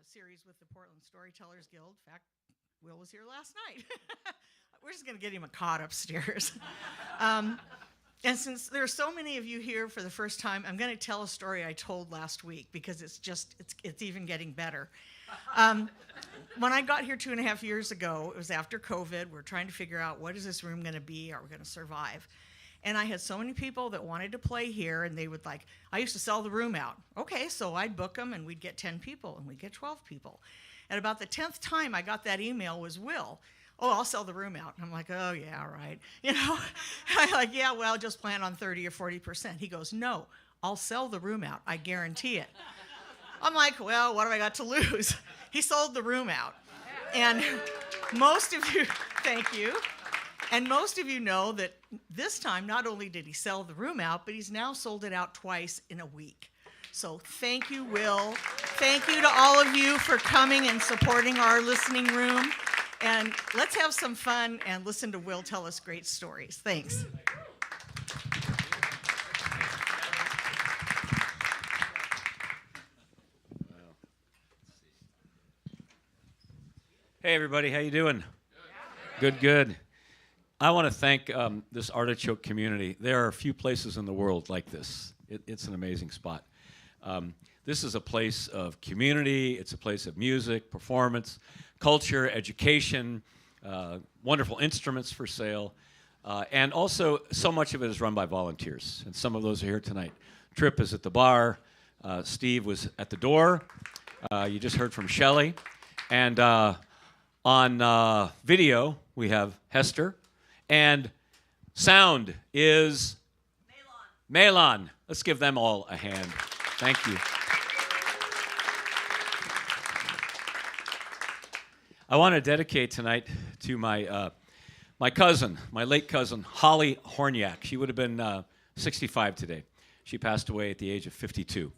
series with the Portland Storytellers Guild. In fact, Will was here last night. We're just going to get him a cot upstairs. And since there are so many of you here for the first time, I'm going to tell a story I told last week because it's even getting better. When I got here 2.5 years ago, it was after COVID. We're trying to figure out, what is this room going to be? Are we going to survive? And I had so many people that wanted to play here, and they would I used to sell the room out. Okay, so I'd book them, and we'd get 10 people, and we'd get 12 people. And about the 10th time I got that email was Will. Oh, I'll sell the room out. And I'm like, oh, yeah, right. I'm like, yeah, well, just plan on 30 or 40%. He goes, no, I'll sell the room out. I guarantee it. I'm like, well, what have I got to lose? He sold the room out. And most of you, thank you. And most of you know that this time, not only did he sell the room out, but he's now sold it out twice in a week. So thank you, Will. Thank you to all of you for coming and supporting our listening room. And let's have some fun and listen to Will tell us great stories. Thanks. Hey, everybody. How you doing? Good. I want to thank this Artichoke community. There are a few places in the world like this. It's an amazing spot. This is a place of community. It's a place of music, performance, culture, education, wonderful instruments for sale, and also so much of it is run by volunteers, and some of those are here tonight. Tripp is at the bar. Steve was at the door. You just heard from Shelley. And on video, we have Hester. And sound is Melon. Let's give them all a hand. Thank you. I want to dedicate tonight to my cousin, my late cousin, Holly Hornyak. She would have been 65 today. She passed away at the age of 52.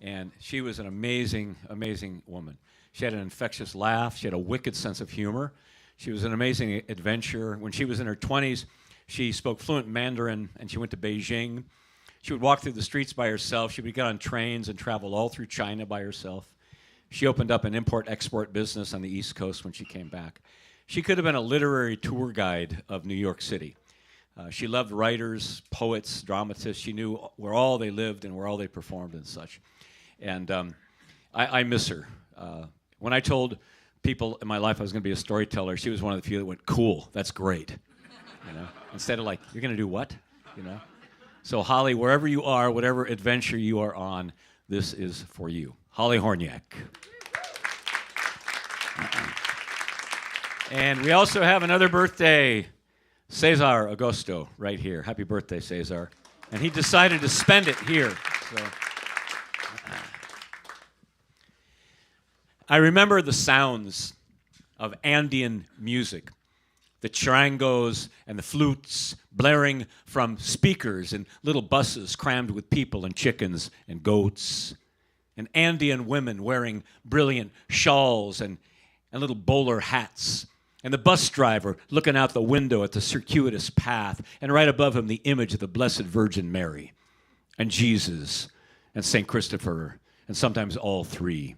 And she was an amazing, amazing woman. She had an infectious laugh. She had a wicked sense of humor. She was an amazing adventurer. When she was in her 20s, she spoke fluent Mandarin, and she went to Beijing. She would walk through the streets by herself. She would get on trains and travel all through China by herself. She opened up an import-export business on the East Coast when she came back. She could have been a literary tour guide of New York City. She loved writers, poets, dramatists. She knew where all they lived and where all they performed and such. And I miss her. When I told people in my life I was going to be a storyteller, she was one of the few that went, cool, that's great. Instead of you're going to do what? So Holly, wherever you are, whatever adventure you are on, this is for you. Holly Hornyak. And we also have another birthday, Cesar Agosto, right here. Happy birthday, Cesar. And he decided to spend it here. So. I remember the sounds of Andean music, the charangos and the flutes blaring from speakers and little buses crammed with people and chickens and goats, and Andean women wearing brilliant shawls and little bowler hats, and the bus driver looking out the window at the circuitous path, and right above him the image of the Blessed Virgin Mary and Jesus and St. Christopher, and sometimes all three,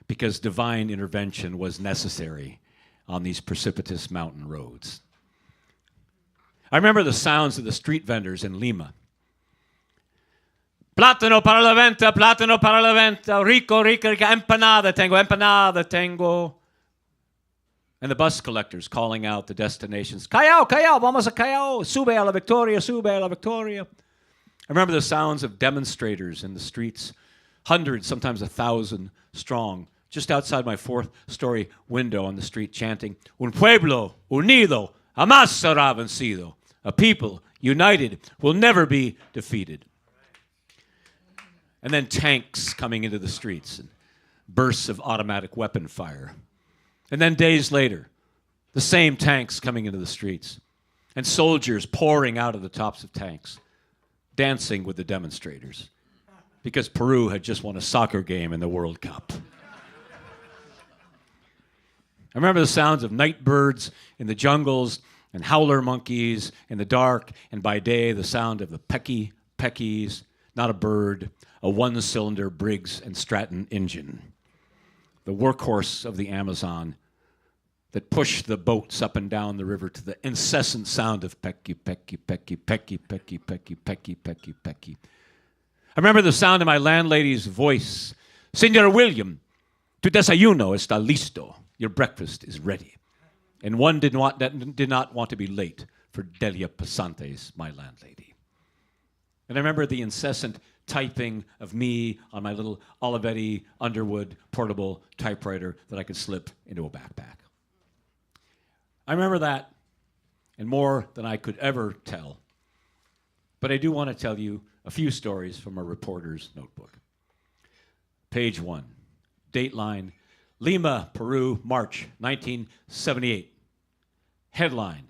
because divine intervention was necessary on these precipitous mountain roads. I remember the sounds of the street vendors in Lima. Plátano para la venta, rico, empanada tengo. And the bus collectors calling out the destinations, Callao, vamos a Callao, sube a la Victoria. I remember the sounds of demonstrators in the streets, hundreds, sometimes 1,000 strong, just outside my fourth-story window on the street, chanting, Un pueblo unido jamás será vencido. A people united will never be defeated. And then tanks coming into the streets and bursts of automatic weapon fire. And then days later, the same tanks coming into the streets and soldiers pouring out of the tops of tanks, dancing with the demonstrators because Peru had just won a soccer game in the World Cup. I remember the sounds of night birds in the jungles and howler monkeys in the dark, and by day the sound of the peckies, not a bird, a one-cylinder Briggs & Stratton engine. the workhorse of the Amazon that pushed the boats up and down the river to the incessant sound of pecky, pecky, pecky, pecky, pecky, pecky, pecky, pecky, pecky. I remember the sound of my landlady's voice. Senor William, tu desayuno está listo. Your breakfast is ready. And one did not want to be late for Delia Pasantes, my landlady. And I remember the incessant typing of me on my little Olivetti Underwood portable typewriter that I could slip into a backpack. I remember that, and more than I could ever tell. But I do want to tell you a few stories from a reporter's notebook. Page 1, dateline, Lima, Peru, March 1978. Headline,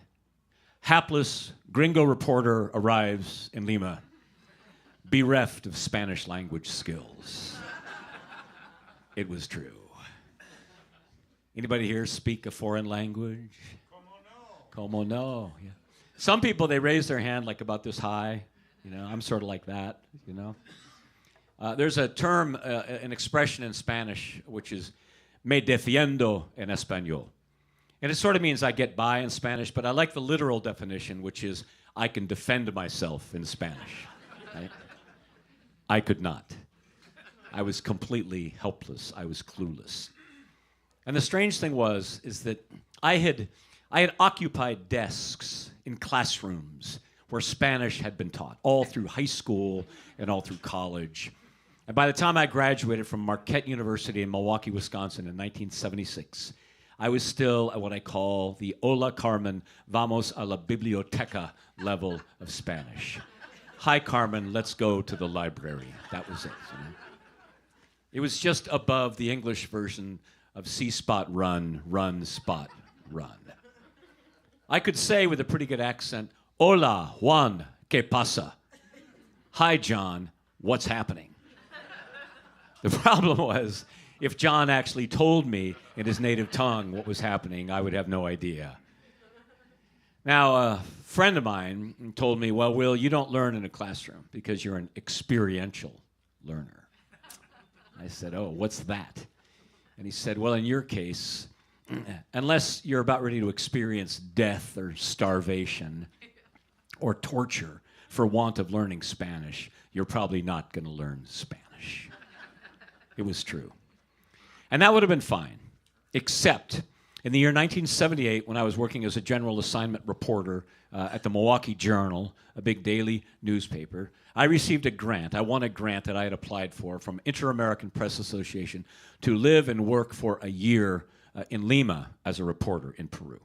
hapless gringo reporter arrives in Lima, bereft of Spanish language skills. It was true. Anybody here speak a foreign language? Como no? Yeah. Some people, they raise their hand like about this high. You know, I'm sort of like that, you know. There's a term, an expression in Spanish, which is me defiendo en español. And it sort of means I get by in Spanish, but I like the literal definition, which is I can defend myself in Spanish. Right? I could not. I was completely helpless. I was clueless. And the strange thing is that I had occupied desks in classrooms where Spanish had been taught, all through high school and all through college. And by the time I graduated from Marquette University in Milwaukee, Wisconsin in 1976, I was still at what I call the Hola Carmen, vamos a la biblioteca level of Spanish. Hi, Carmen, let's go to the library. That was it. You know? It was just above the English version of see spot run, run spot run. I could say with a pretty good accent, hola, Juan, ¿qué pasa? Hi, John, what's happening? The problem was, if John actually told me in his native tongue what was happening, I would have no idea. Now, a friend of mine told me, well, Will, you don't learn in a classroom because you're an experiential learner. I said, oh, what's that? And he said, well, in your case, unless you're about ready to experience death or starvation or torture for want of learning Spanish, you're probably not going to learn Spanish. It was true. And that would have been fine, except in the year 1978, when I was working as a general assignment reporter at the Milwaukee Journal, a big daily newspaper, I received a grant. I won a grant that I had applied for from Inter-American Press Association to live and work for a year in Lima as a reporter in Peru.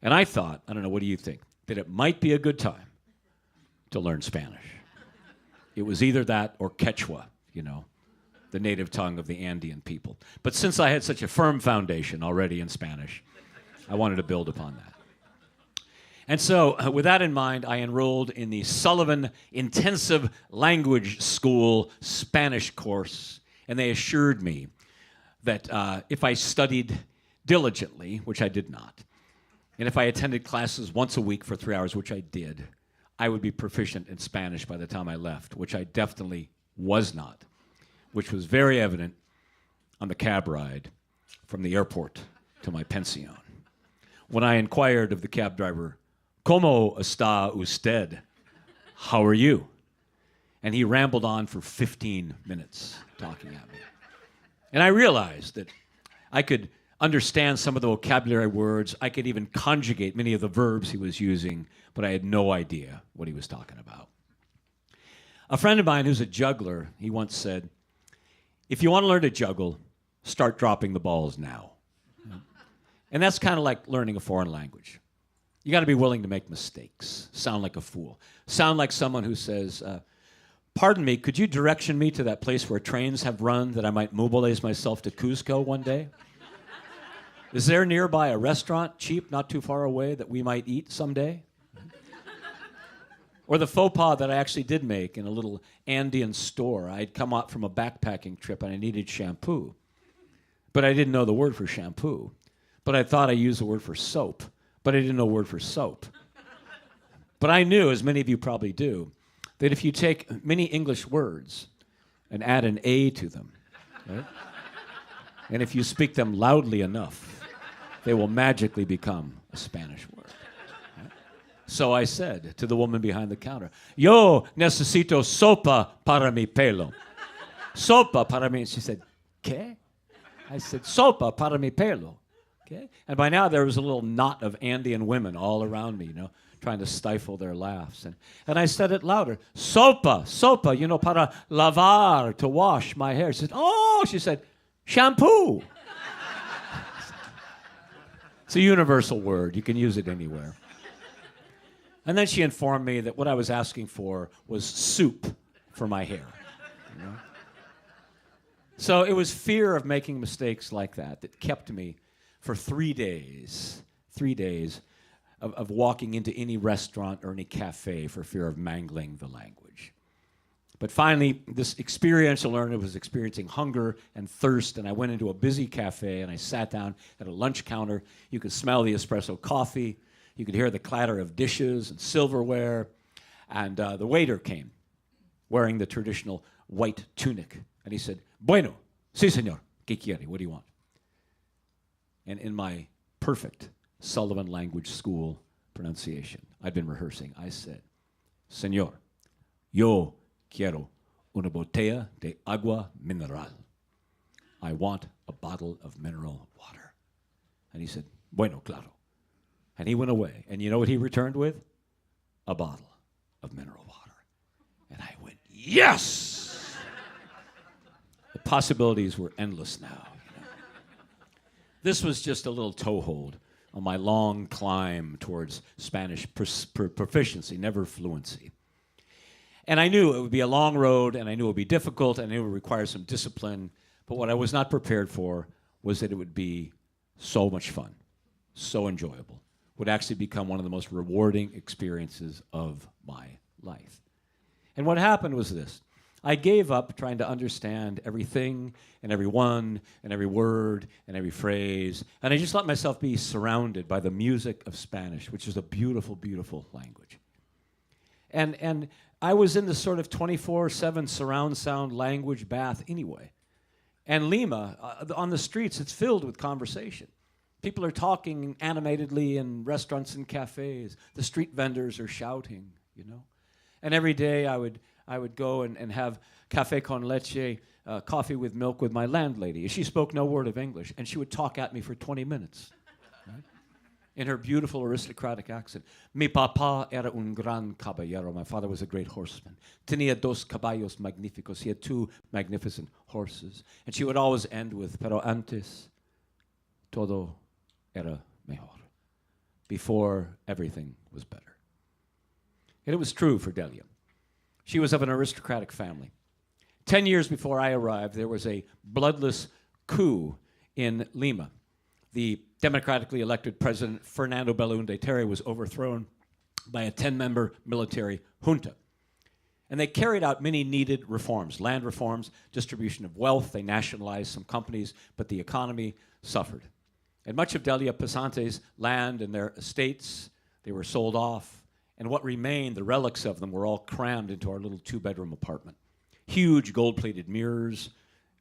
And I thought, I don't know, what do you think? That it might be a good time to learn Spanish. It was either that or Quechua, you know, the native tongue of the Andean people. But since I had such a firm foundation already in Spanish, I wanted to build upon that. And so, with that in mind, I enrolled in the Sullivan Intensive Language School Spanish course, and they assured me that if I studied diligently, which I did not, and if I attended classes once a week for 3 hours, which I did, I would be proficient in Spanish by the time I left, which I definitely was not, which was very evident on the cab ride from the airport to my pension. When I inquired of the cab driver, ¿Cómo está usted? How are you? And he rambled on for 15 minutes talking at me. And I realized that I could understand some of the vocabulary words. I could even conjugate many of the verbs he was using, but I had no idea what he was talking about. A friend of mine who's a juggler, he once said, if you want to learn to juggle, start dropping the balls now. And that's kind of like learning a foreign language. You got to be willing to make mistakes, sound like a fool, sound like someone who says, pardon me, could you direction me to that place where trains have run that I might mobilize myself to Cuzco one day? Is there nearby a restaurant, cheap, not too far away, that we might eat someday? Or the faux pas that I actually did make in a little Andean store. I'd come out from a backpacking trip and I needed shampoo. But I didn't know the word for shampoo. But I thought I used the word for soap. But I didn't know the word for soap. But I knew, as many of you probably do, that if you take many English words and add an A to them, right, And if you speak them loudly enough, they will magically become a Spanish word. Right? So I said to the woman behind the counter, "Yo necesito sopa para mi pelo." Sopa para mi. She said, "¿Qué?" I said, "Sopa para mi pelo." Okay? And by now there was a little knot of Andean women all around me, trying to stifle their laughs. And I said it louder, "Sopa, sopa, para lavar, to wash my hair." She said, "Oh," she said, "shampoo." It's a universal word. You can use it anywhere. And then she informed me that what I was asking for was soup for my hair. So it was fear of making mistakes like that kept me for 3 days of walking into any restaurant or any cafe for fear of mangling the language. But finally, this experiential learner was experiencing hunger and thirst, and I went into a busy cafe, and I sat down at a lunch counter. You could smell the espresso coffee. You could hear the clatter of dishes and silverware. And the waiter came, wearing the traditional white tunic. And he said, "Bueno, sí, señor. ¿Qué quiere? What do you want?" And in my perfect Sullivan Language School pronunciation, I'd been rehearsing, I said, "Señor, yo quiero una botella de agua mineral." I want a bottle of mineral water. And he said, "Bueno, claro." And he went away. And you know what he returned with? A bottle of mineral water. And I went, yes! The possibilities were endless now. This was just a little toehold on my long climb towards Spanish proficiency, never fluency. And I knew it would be a long road, and I knew it would be difficult, and it would require some discipline. But what I was not prepared for was that it would be so much fun, so enjoyable, would actually become one of the most rewarding experiences of my life. And what happened was this. I gave up trying to understand everything and everyone and every word and every phrase, and I just let myself be surrounded by the music of Spanish, which is a beautiful, beautiful language. And I was in this sort of 24/7 surround sound language bath anyway. And Lima, on the streets, it's filled with conversation. People are talking animatedly in restaurants and cafes. The street vendors are shouting, And every day I would go and have café con leche, coffee with milk with my landlady. She spoke no word of English, and she would talk at me for 20 minutes. Right? In her beautiful aristocratic accent. "Mi papá era un gran caballero." My father was a great horseman. "Tenía dos caballos magníficos." He had 2 magnificent horses. And she would always end with, "Pero antes, todo era mejor." Before, everything was better. And it was true for Delia. She was of an aristocratic family. 10 years before I arrived, there was a bloodless coup in Lima. The democratically elected president, Fernando Belaúnde Terry, was overthrown by a 10-member military junta. And they carried out many needed reforms, land reforms, distribution of wealth. They nationalized some companies, but the economy suffered. And much of Delia Pasante's land and their estates, they were sold off. And what remained, the relics of them, were all crammed into our little 2-bedroom apartment. Huge gold-plated mirrors,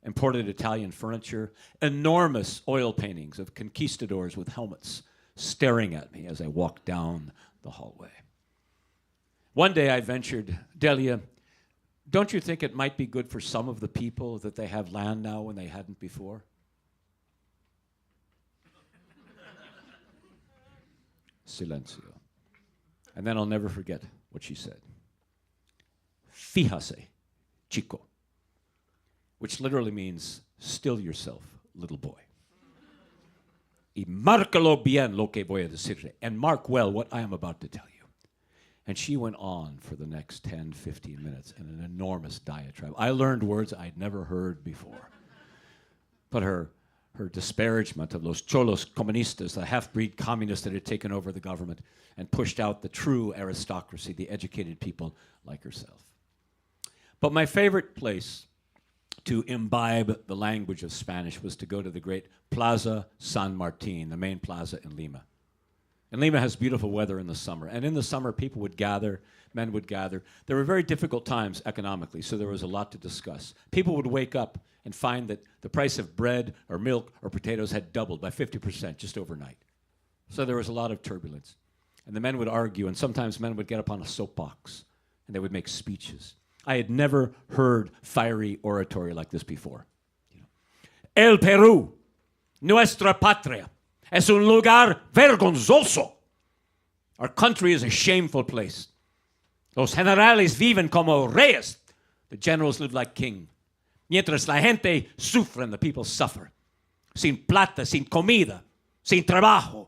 imported Italian furniture, enormous oil paintings of conquistadors with helmets staring at me as I walked down the hallway. One day I ventured, "Delia, don't you think it might be good for some of the people that they have land now when they hadn't before?" Silencio. And then I'll never forget what she said. "Fíjase, chico," which literally means, "still yourself, little boy. Y márcalo bien lo que voy a decirle. And mark well what I am about to tell you." And she went on for the next 10, 15 minutes in an enormous diatribe. I learned words I'd never heard before. But her disparagement of los cholos comunistas, the half-breed communists that had taken over the government and pushed out the true aristocracy, the educated people like herself. But my favorite place to imbibe the language of Spanish was to go to the great Plaza San Martin, the main plaza in Lima. And Lima has beautiful weather in the summer. And in the summer, people would gather men would gather. There were very difficult times economically, so there was a lot to discuss. People would wake up and find that the price of bread or milk or potatoes had doubled by 50% just overnight. So there was a lot of turbulence. And the men would argue, and sometimes men would get up on a soapbox, and they would make speeches. I had never heard fiery oratory like this before. El Peru, nuestra patria, es un lugar vergonzoso. Our country is a shameful place. Los generales viven como reyes. The generals live like kings. Mientras la gente sufre and the people suffer. Sin plata, sin comida, sin trabajo.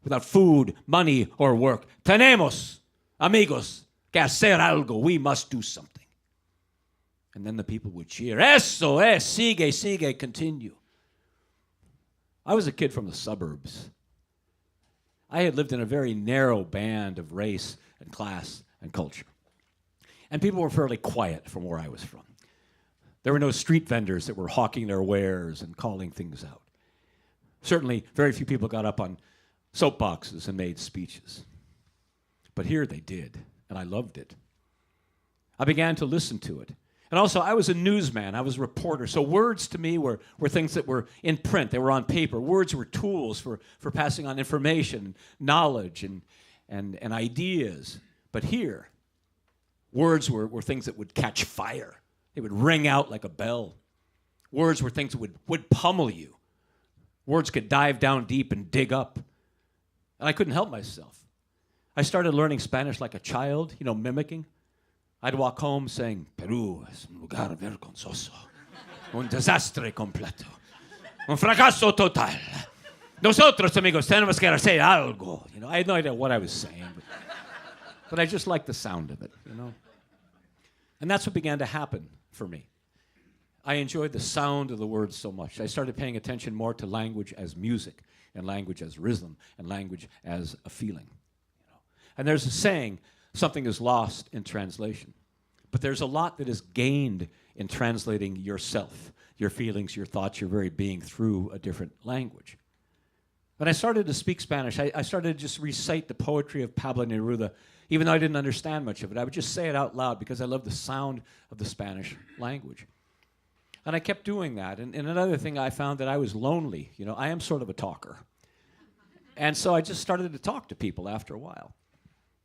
Without food, money, or work. Tenemos, amigos, que hacer algo. We must do something. And then the people would cheer. Eso es, sigue, sigue, continue. I was a kid from the suburbs. I had lived in a very narrow band of race and class and culture. And people were fairly quiet from where I was from. There were no street vendors that were hawking their wares and calling things out. Certainly, very few people got up on soapboxes and made speeches. But here they did, and I loved it. I began to listen to it. And also, I was a newsman. I was a reporter. So words to me were things that were in print. They were on paper. Words were tools for passing on information, knowledge, and ideas. But here, words were things that would catch fire. They would ring out like a bell. Words were things that would pummel you. Words could dive down deep and dig up. And I couldn't help myself. I started learning Spanish like a child, mimicking. I'd walk home saying, Peru es un lugar vergonzoso, un desastre completo, un fracaso total. Nosotros, amigos, tenemos que hacer algo. I had no idea what I was saying, but I just liked the sound of it, And that's what began to happen for me. I enjoyed the sound of the words so much. I started paying attention more to language as music, and language as rhythm, and language as a feeling. And there's a saying, something is lost in translation. But there's a lot that is gained in translating yourself, your feelings, your thoughts, your very being through a different language. When I started to speak Spanish, I started to just recite the poetry of Pablo Neruda, even though I didn't understand much of it. I would just say it out loud because I loved the sound of the Spanish language. And I kept doing that. And another thing, I found that I was lonely. I am sort of a talker. And so I just started to talk to people after a while.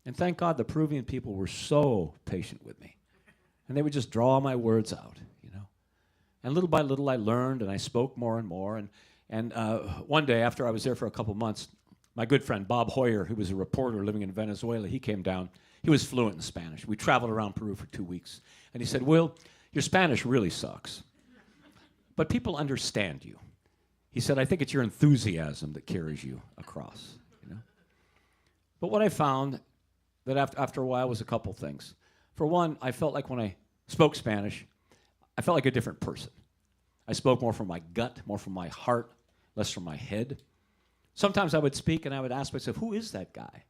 And thank God the Peruvian people were so patient with me. And they would just draw my words out, And little by little I learned and I spoke more and more. And one day after I was there for a couple months, my good friend Bob Hoyer, who was a reporter living in Venezuela, he came down. He was fluent in Spanish. We traveled around Peru for 2 weeks. And he said, Will, your Spanish really sucks. But people understand you. He said, I think it's your enthusiasm that carries you across. But what I found that after a while was a couple things. For one, I felt like when I spoke Spanish, I felt like a different person. I spoke more from my gut, more from my heart, less from my head. Sometimes I would speak and I would ask myself, who is that guy?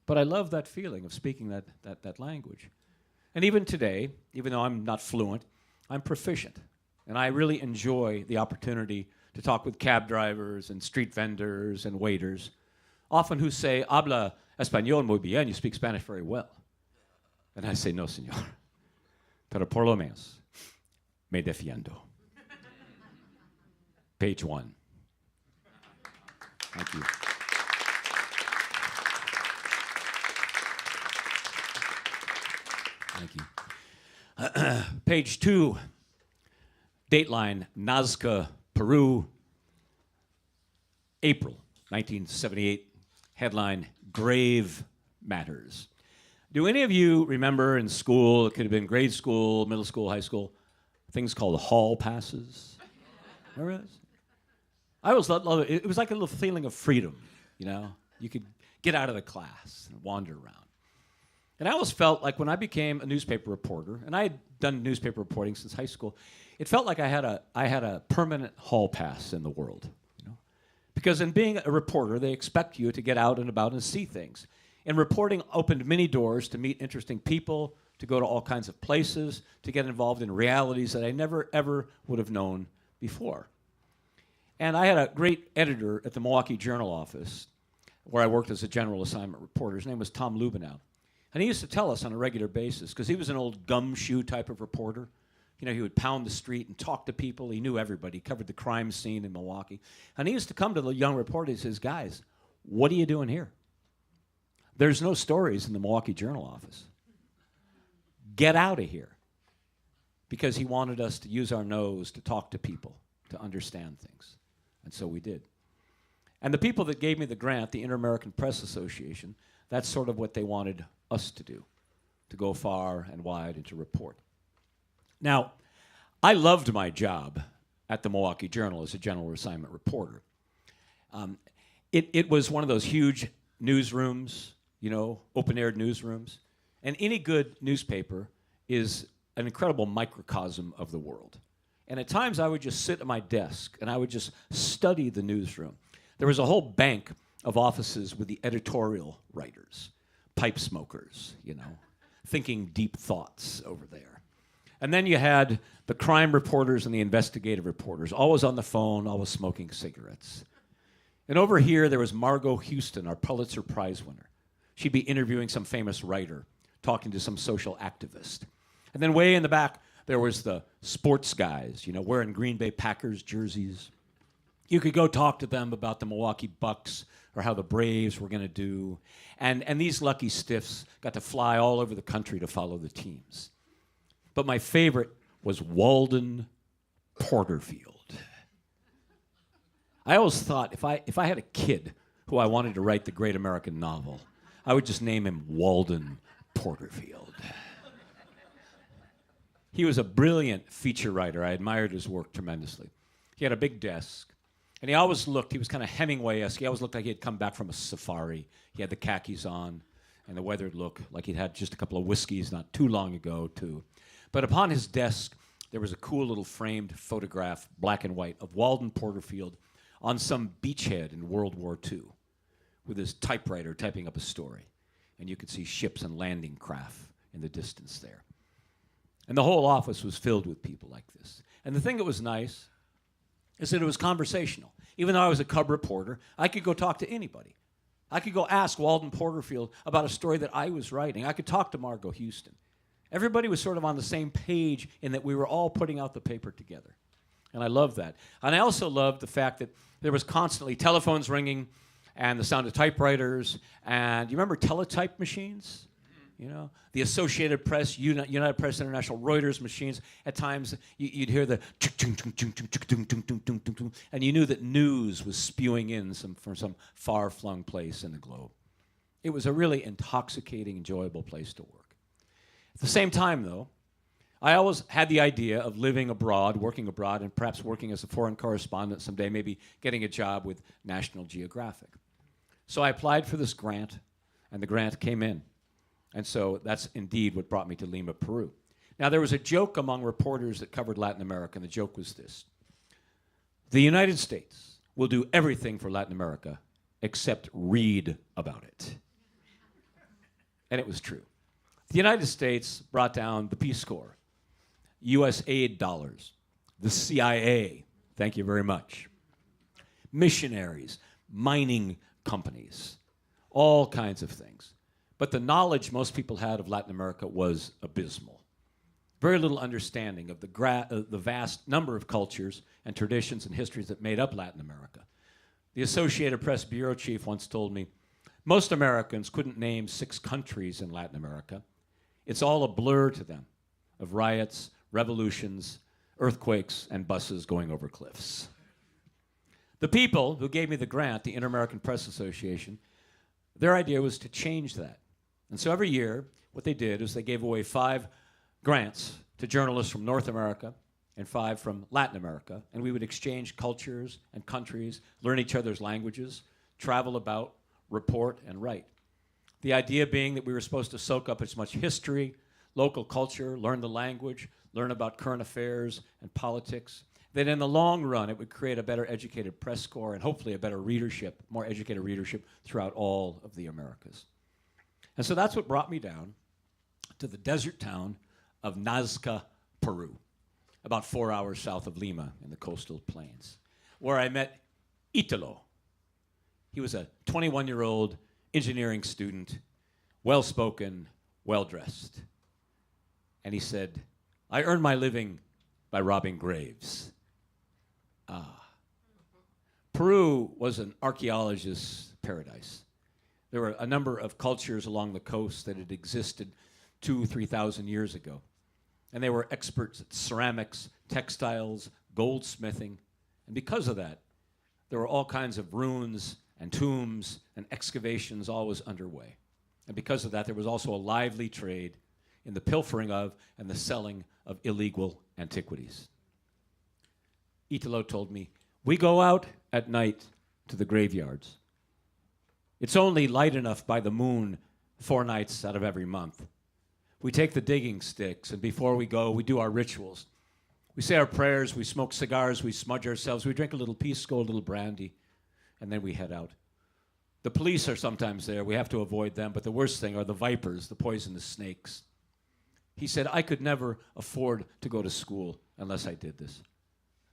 But I love that feeling of speaking that language. And even today, even though I'm not fluent, I'm proficient. And I really enjoy the opportunity to talk with cab drivers and street vendors and waiters, often who say, habla español muy bien, you speak Spanish very well. And I say, no, señor, pero por lo menos me defiendo. Page 1. Thank you. Thank you. Page 2. Dateline, Nazca, Peru, April 1978. Headline, Grave Matters. Do any of you remember in school, it could have been grade school, middle school, high school, things called hall passes? Remember this? I always loved it. It was like a little feeling of freedom, You could get out of the class and wander around. And I always felt like when I became a newspaper reporter, and I had done newspaper reporting since high school, it felt like I had a permanent hall pass in the world. Because in being a reporter, they expect you to get out and about and see things. And reporting opened many doors to meet interesting people, to go to all kinds of places, to get involved in realities that I never, ever would have known before. And I had a great editor at the Milwaukee Journal office where I worked as a general assignment reporter. His name was Tom Lubenow. And he used to tell us on a regular basis, because he was an old gumshoe type of reporter. You know, he would pound the street and talk to people. He knew everybody. He covered the crime scene in Milwaukee. And he used to come to the young reporters. He says, guys, what are you doing here? There's no stories in the Milwaukee Journal office. Get out of here. Because he wanted us to use our nose to talk to people, to understand things. And so we did. And the people that gave me the grant, the Inter-American Press Association, that's sort of what they wanted us to do, to go far and wide and to report. Now, I loved my job at the Milwaukee Journal as a general assignment reporter. It was one of those huge newsrooms, you know, open-air newsrooms. And any good newspaper is an incredible microcosm of the world. And at times I would just sit at my desk and I would just study the newsroom. There was a whole bank of offices with the editorial writers, pipe smokers, you know, thinking deep thoughts over there. And then you had the crime reporters and the investigative reporters, always on the phone, always smoking cigarettes. And over here, there was Margot Houston, our Pulitzer Prize winner. She'd be interviewing some famous writer, talking to some social activist. And then way in the back, there was the sports guys, you know, wearing Green Bay Packers jerseys. You could go talk to them about the Milwaukee Bucks or how the Braves were going to do. And these lucky stiffs got to fly all over the country to follow the teams. But my favorite was Walden Porterfield. I always thought if I had a kid who I wanted to write the great American novel, I would just name him Walden Porterfield. He was a brilliant feature writer. I admired his work tremendously. He had a big desk, and he always looked, he was kind of Hemingway-esque. He always looked like he had come back from a safari. He had the khakis on and the weathered look, like he'd had just a couple of whiskeys not too long ago, too. But upon his desk, there was a cool little framed photograph, black and white, of Walden Porterfield on some beachhead in World War II with his typewriter typing up a story. And you could see ships and landing craft in the distance there. And the whole office was filled with people like this. And the thing that was nice is that it was conversational. Even though I was a cub reporter, I could go talk to anybody. I could go ask Walden Porterfield about a story that I was writing. I could talk to Margot Houston. Everybody was sort of on the same page in that we were all putting out the paper together. And I loved that. And I also loved the fact that there was constantly telephones ringing and the sound of typewriters. And you remember teletype machines? You know, the Associated Press, United Press International, Reuters machines. At times, you'd hear the and you knew that news was spewing in from some far-flung place in the globe. It was a really intoxicating, enjoyable place to work. At the same time, though, I always had the idea of living abroad, working abroad, and perhaps working as a foreign correspondent someday, maybe getting a job with National Geographic. So I applied for this grant, and the grant came in. And so that's indeed what brought me to Lima, Peru. Now, there was a joke among reporters that covered Latin America, and the joke was this. The United States will do everything for Latin America except read about it. And it was true. The United States brought down the Peace Corps, U.S. aid dollars, the CIA, thank you very much, missionaries, mining companies, all kinds of things. But the knowledge most people had of Latin America was abysmal. Very little understanding of the vast number of cultures and traditions and histories that made up Latin America. The Associated Press bureau chief once told me, most Americans couldn't name 6 countries in Latin America. It's all a blur to them of riots, revolutions, earthquakes, and buses going over cliffs. The people who gave me the grant, the Inter-American Press Association, their idea was to change that. And so every year, what they did is they gave away 5 grants to journalists from North America and 5 from Latin America, and we would exchange cultures and countries, learn each other's languages, travel about, report, and write. The idea being that we were supposed to soak up as much history, local culture, learn the language, learn about current affairs and politics, that in the long run it would create a better educated press corps and hopefully a better readership, more educated readership throughout all of the Americas. And so that's what brought me down to the desert town of Nazca, Peru, about 4 hours south of Lima in the coastal plains, where I met Italo. He was a 21-year-old engineering student, well-spoken, well-dressed. And he said, I earn my living by robbing graves. Peru was an archaeologist's paradise. There were a number of cultures along the coast that had existed 2,000-3,000 years ago. And they were experts at ceramics, textiles, goldsmithing. And because of that, there were all kinds of ruins and tombs and excavations always underway. And because of that, there was also a lively trade in the pilfering of and the selling of illegal antiquities. Italo told me, we go out at night to the graveyards. It's only light enough by the moon 4 nights out of every month. We take the digging sticks, and before we go, we do our rituals. We say our prayers, we smoke cigars, we smudge ourselves, we drink a little pisco, a little brandy, and then we head out. The police are sometimes there. We have to avoid them, but the worst thing are the vipers, the poisonous snakes. He said, I could never afford to go to school unless I did this.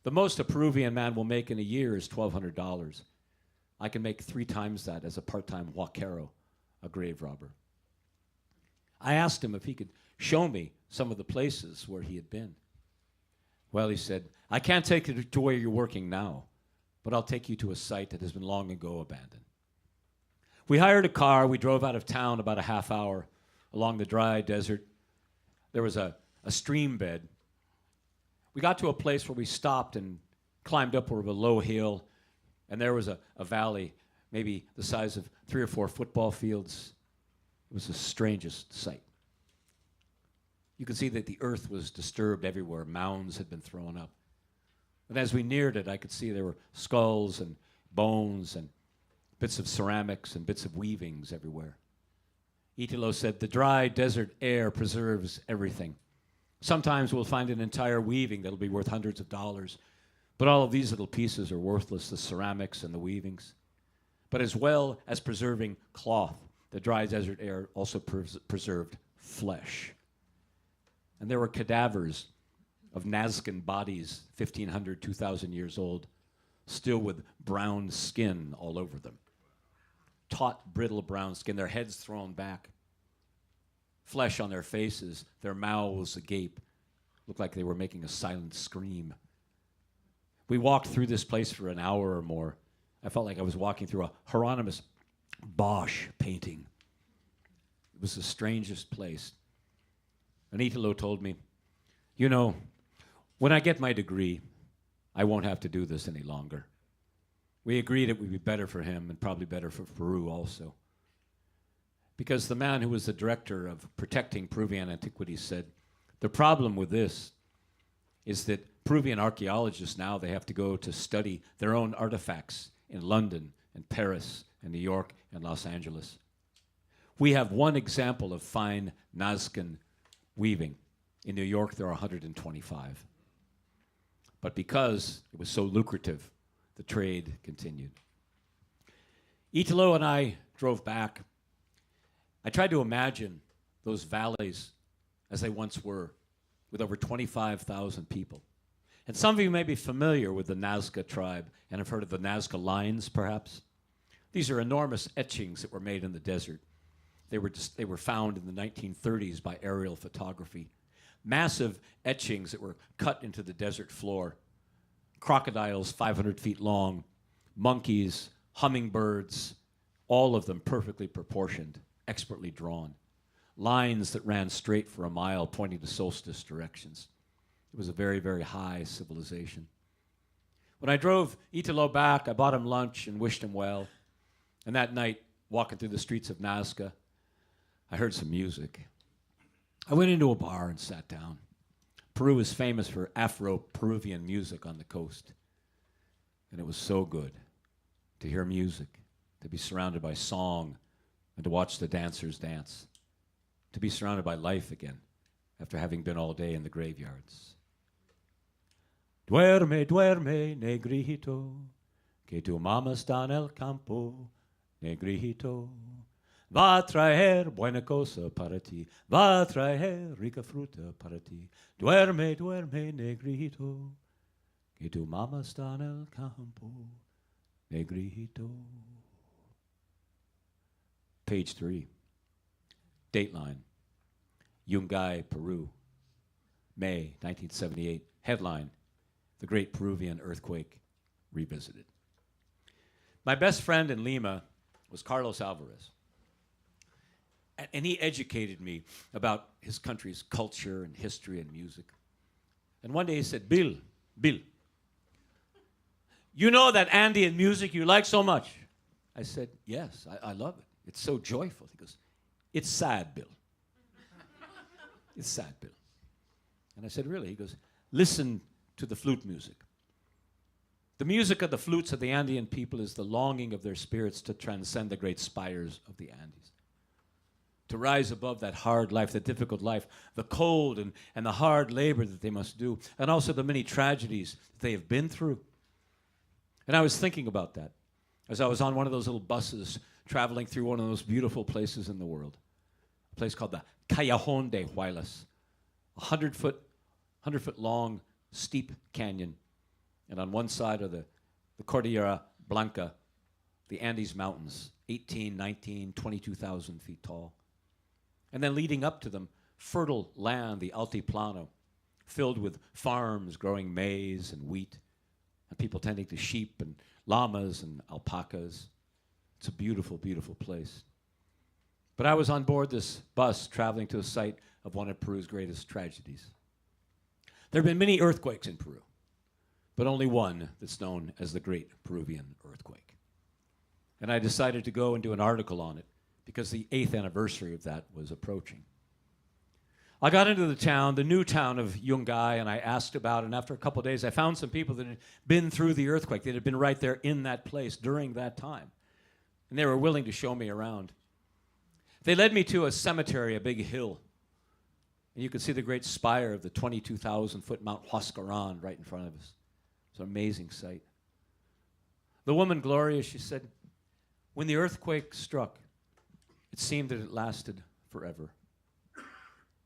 The most a Peruvian man will make in a year is $1,200. I can make 3 times that as a part-time huaquero, a grave robber. I asked him if he could show me some of the places where he had been. Well, he said, I can't take you to where you're working now, but I'll take you to a site that has been long ago abandoned. We hired a car. We drove out of town about a half hour along the dry desert. There was a stream bed. We got to a place where we stopped and climbed up over a low hill, and there was a valley, maybe the size of 3 or 4 football fields. It was the strangest sight. You could see that the earth was disturbed everywhere. Mounds had been thrown up. And as we neared it, I could see there were skulls and bones and bits of ceramics and bits of weavings everywhere. Italo said, the dry desert air preserves everything. Sometimes we'll find an entire weaving that'll be worth hundreds of dollars, but all of these little pieces are worthless, the ceramics and the weavings. But as well as preserving cloth, the dry desert air also preserved flesh. And there were cadavers of Nazcan bodies, 1,500, 2,000 years old, still with brown skin all over them. Taut, brittle brown skin, their heads thrown back. Flesh on their faces, their mouths agape. Looked like they were making a silent scream. We walked through this place for an hour or more. I felt like I was walking through a Hieronymus Bosch painting. It was the strangest place. And Italo told me, you know, when I get my degree, I won't have to do this any longer. We agreed it would be better for him and probably better for Peru also. Because the man who was the director of protecting Peruvian antiquities said, the problem with this is that Peruvian archaeologists now, they have to go to study their own artifacts in London and Paris and New York and Los Angeles. We have one example of fine Nazcan weaving. In New York, there are 125. But because it was so lucrative, the trade continued. Italo and I drove back. I tried to imagine those valleys as they once were, with over 25,000 people. And some of you may be familiar with the Nazca tribe and have heard of the Nazca lines, perhaps. These are enormous etchings that were made in the desert. They were found in the 1930s by aerial photography. Massive etchings that were cut into the desert floor. Crocodiles 500 feet long, monkeys, hummingbirds, all of them perfectly proportioned, expertly drawn. Lines that ran straight for a mile pointing to solstice directions. It was a very, very high civilization. When I drove Italo back, I bought him lunch and wished him well. And that night, walking through the streets of Nazca, I heard some music. I went into a bar and sat down. Peru is famous for Afro-Peruvian music on the coast. And it was so good to hear music, to be surrounded by song, and to watch the dancers dance, to be surrounded by life again after having been all day in the graveyards. Duerme, duerme, negrito, que tu mamá está en el campo, negrito. Va a traer buena cosa para ti, va a traer rica fruta para ti. Duerme, duerme, negrito, que tu mamá está en el campo, negrito. Page 3, Dateline, Yungay, Peru. May 1978. Headline, The Great Peruvian Earthquake Revisited. My best friend in Lima was Carlos Alvarez. And he educated me about his country's culture and history and music. And one day he said, Bill, you know that Andean music you like so much? I said, yes, I love it. It's so joyful. He goes, it's sad, Bill. It's sad, Bill. And I said, really? He goes, listen to the flute music. The music of the flutes of the Andean people is the longing of their spirits to transcend the great spires of the Andes, to rise above that hard life, the difficult life, the cold and the hard labor that they must do, and also the many tragedies that they have been through. And I was thinking about that as I was on one of those little buses traveling through one of those beautiful places in the world, a place called the Callejón de Huaylas, 100-foot long, steep canyon. And on one side of the Cordillera Blanca, the Andes Mountains, 18, 19, 22,000 feet tall. And then leading up to them, fertile land, the Altiplano, filled with farms growing maize and wheat, and people tending to sheep and llamas and alpacas. It's a beautiful, beautiful place. But I was on board this bus traveling to a site of one of Peru's greatest tragedies. There have been many earthquakes in Peru, but only one that's known as the Great Peruvian Earthquake. And I decided to go and do an article on it because the 8th anniversary of that was approaching. I got into the town, the new town of Yungay, and I asked about it, and after a couple of days, I found some people that had been through the earthquake, that had been right there in that place during that time. And they were willing to show me around. They led me to a cemetery, a big hill, and you could see the great spire of the 22,000-foot Mount Huascarán right in front of us. It's an amazing sight. The woman, Gloria, she said, when the earthquake struck, it seemed that it lasted forever.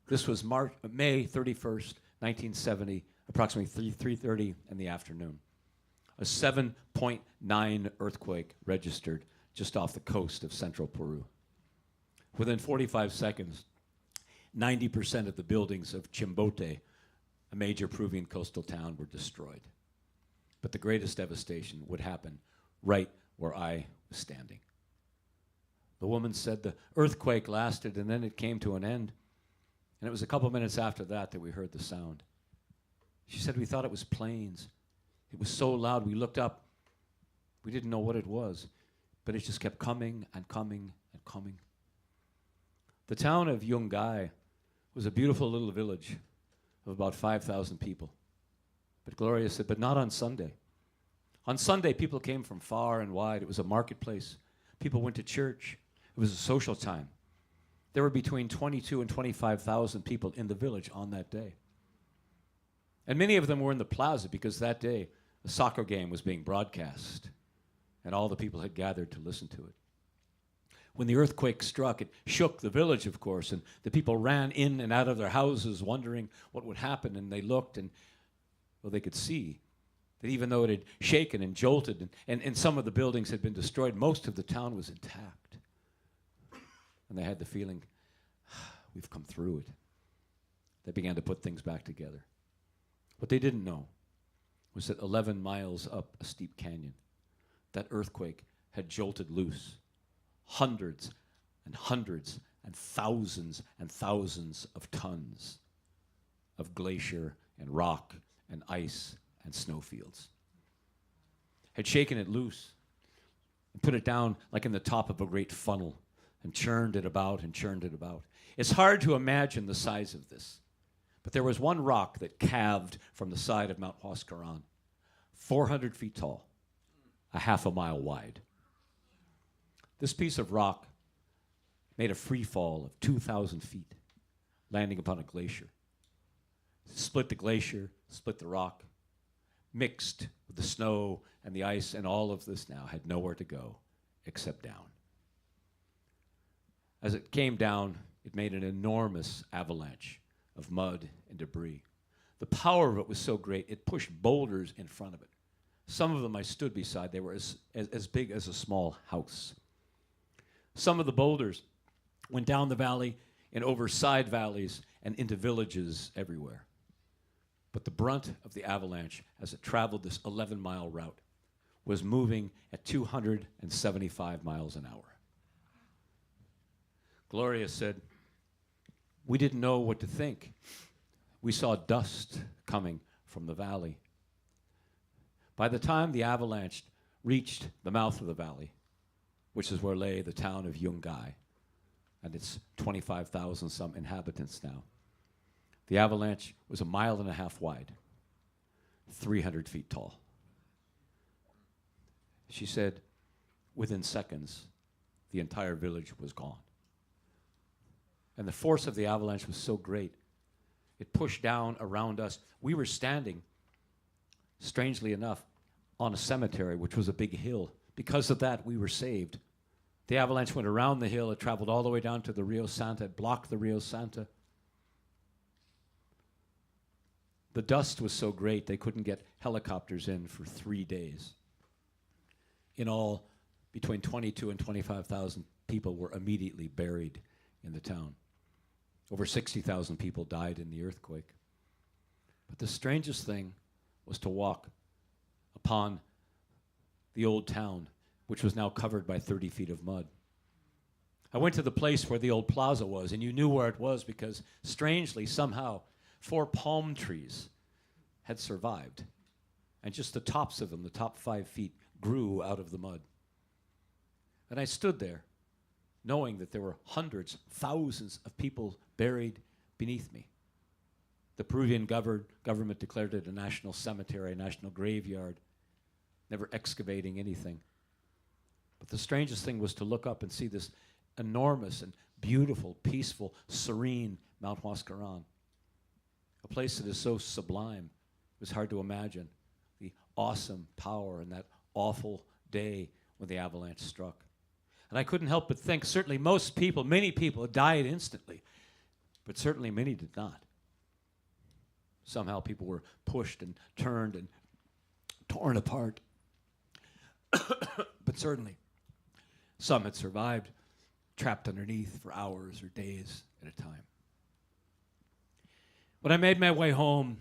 This was May 31st, 1970, approximately 3:30 in the afternoon. A 7.9 earthquake registered just off the coast of central Peru. Within 45 seconds, 90% of the buildings of Chimbote, a major Peruvian coastal town, were destroyed. But the greatest devastation would happen right where I was standing. The woman said the earthquake lasted and then it came to an end. And it was a couple minutes after that that we heard the sound. She said we thought it was planes. It was so loud we looked up. We didn't know what it was, but it just kept coming and coming and coming. The town of Yungay was a beautiful little village of about 5,000 people. But Gloria said, but not on Sunday. On Sunday, people came from far and wide. It was a marketplace. People went to church. It was a social time. There were between 22 and 25,000 people in the village on that day. And many of them were in the plaza because that day a soccer game was being broadcast and all the people had gathered to listen to it. When the earthquake struck, it shook the village, of course, and the people ran in and out of their houses wondering what would happen, and they looked and, well, they could see that even though it had shaken and jolted and some of the buildings had been destroyed, most of the town was intact. And they had the feeling, we've come through it. They began to put things back together. What they didn't know was that 11 miles up a steep canyon, that earthquake had jolted loose hundreds and hundreds and thousands of tons of glacier and rock and ice and snowfields. Had shaken it loose and put it down like in the top of a great funnel and churned it about and churned it about. It's hard to imagine the size of this, but there was one rock that calved from the side of Mount Huascarán, 400 feet tall, a half a mile wide. This piece of rock made a free fall of 2,000 feet, landing upon a glacier. Split the glacier, split the rock, mixed with the snow and the ice, and all of this now had nowhere to go except down. As it came down, it made an enormous avalanche of mud and debris. The power of it was so great, it pushed boulders in front of it. Some of them I stood beside. They were as big as a small house. Some of the boulders went down the valley and over side valleys and into villages everywhere. But the brunt of the avalanche, as it traveled this 11-mile route, was moving at 275 miles an hour. Gloria said, "We didn't know what to think. We saw dust coming from the valley. By the time the avalanche reached the mouth of the valley, which is where lay the town of Yungay, and it's 25,000 some inhabitants now, the avalanche was 1.5 miles wide, 300 feet tall." She said, within seconds, the entire village was gone. And the force of the avalanche was so great, it pushed down around us. We were standing, strangely enough, on a cemetery, which was a big hill. Because of that, we were saved. The avalanche went around the hill. It traveled all the way down to the Rio Santa. It blocked the Rio Santa. The dust was so great, they couldn't get helicopters in for 3 days. In all, between 22 and 25,000 people were immediately buried in the town. Over 60,000 people died in the earthquake. But the strangest thing was to walk upon the old town, which was now covered by 30 feet of mud. I went to the place where the old plaza was, and you knew where it was because, strangely, somehow, 4 palm trees had survived. And just the tops of them, the top 5 feet, grew out of the mud. And I stood there, knowing that there were hundreds, thousands of people buried beneath me. The Peruvian government declared it a national cemetery, a national graveyard, never excavating anything. But the strangest thing was to look up and see this enormous and beautiful, peaceful, serene Mount Huascaran, a place that is so sublime. It was hard to imagine the awesome power in that awful day when the avalanche struck. And I couldn't help but think, certainly most people, many people died instantly, but certainly many did not. Somehow people were pushed and turned and torn apart. But certainly some had survived, trapped underneath for hours or days at a time. When I made my way home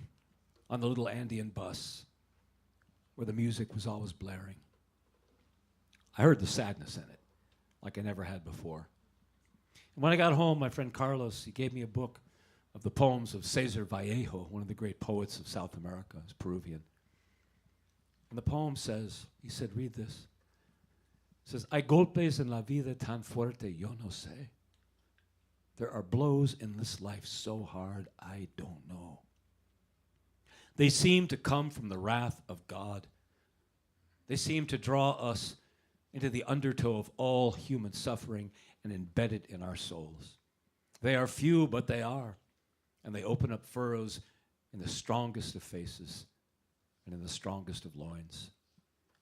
on the little Andean bus, where the music was always blaring, I heard the sadness in it, like I never had before. And when I got home, my friend Carlos, he gave me a book of the poems of Cesar Vallejo, one of the great poets of South America. He's Peruvian. And the poem says, he said, read this. It says, "Hay golpes en la vida tan fuerte, yo no sé. There are blows in this life so hard, I don't know. They seem to come from the wrath of God. They seem to draw us into the undertow of all human suffering and embed it in our souls. They are few, but they are. And they open up furrows in the strongest of faces and in the strongest of loins.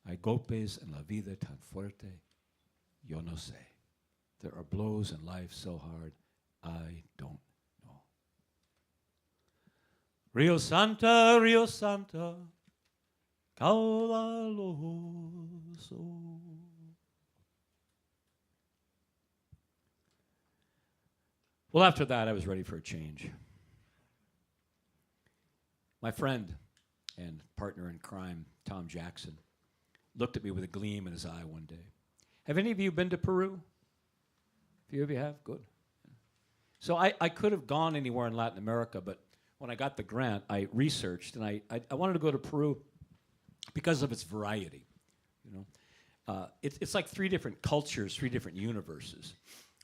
Hay golpes en la vida tan fuerte, yo no sé. There are blows in life so hard, I don't know. Rio Santa, caudaloso." Well, after that, I was ready for a change. My friend and partner in crime, Tom Jackson, looked at me with a gleam in his eye one day. Have any of you been to Peru? A few of you have? Good. So I could have gone anywhere in Latin America, but when I got the grant, I researched, and I wanted to go to Peru because of its variety. You know, it's like 3 different cultures, 3 different universes,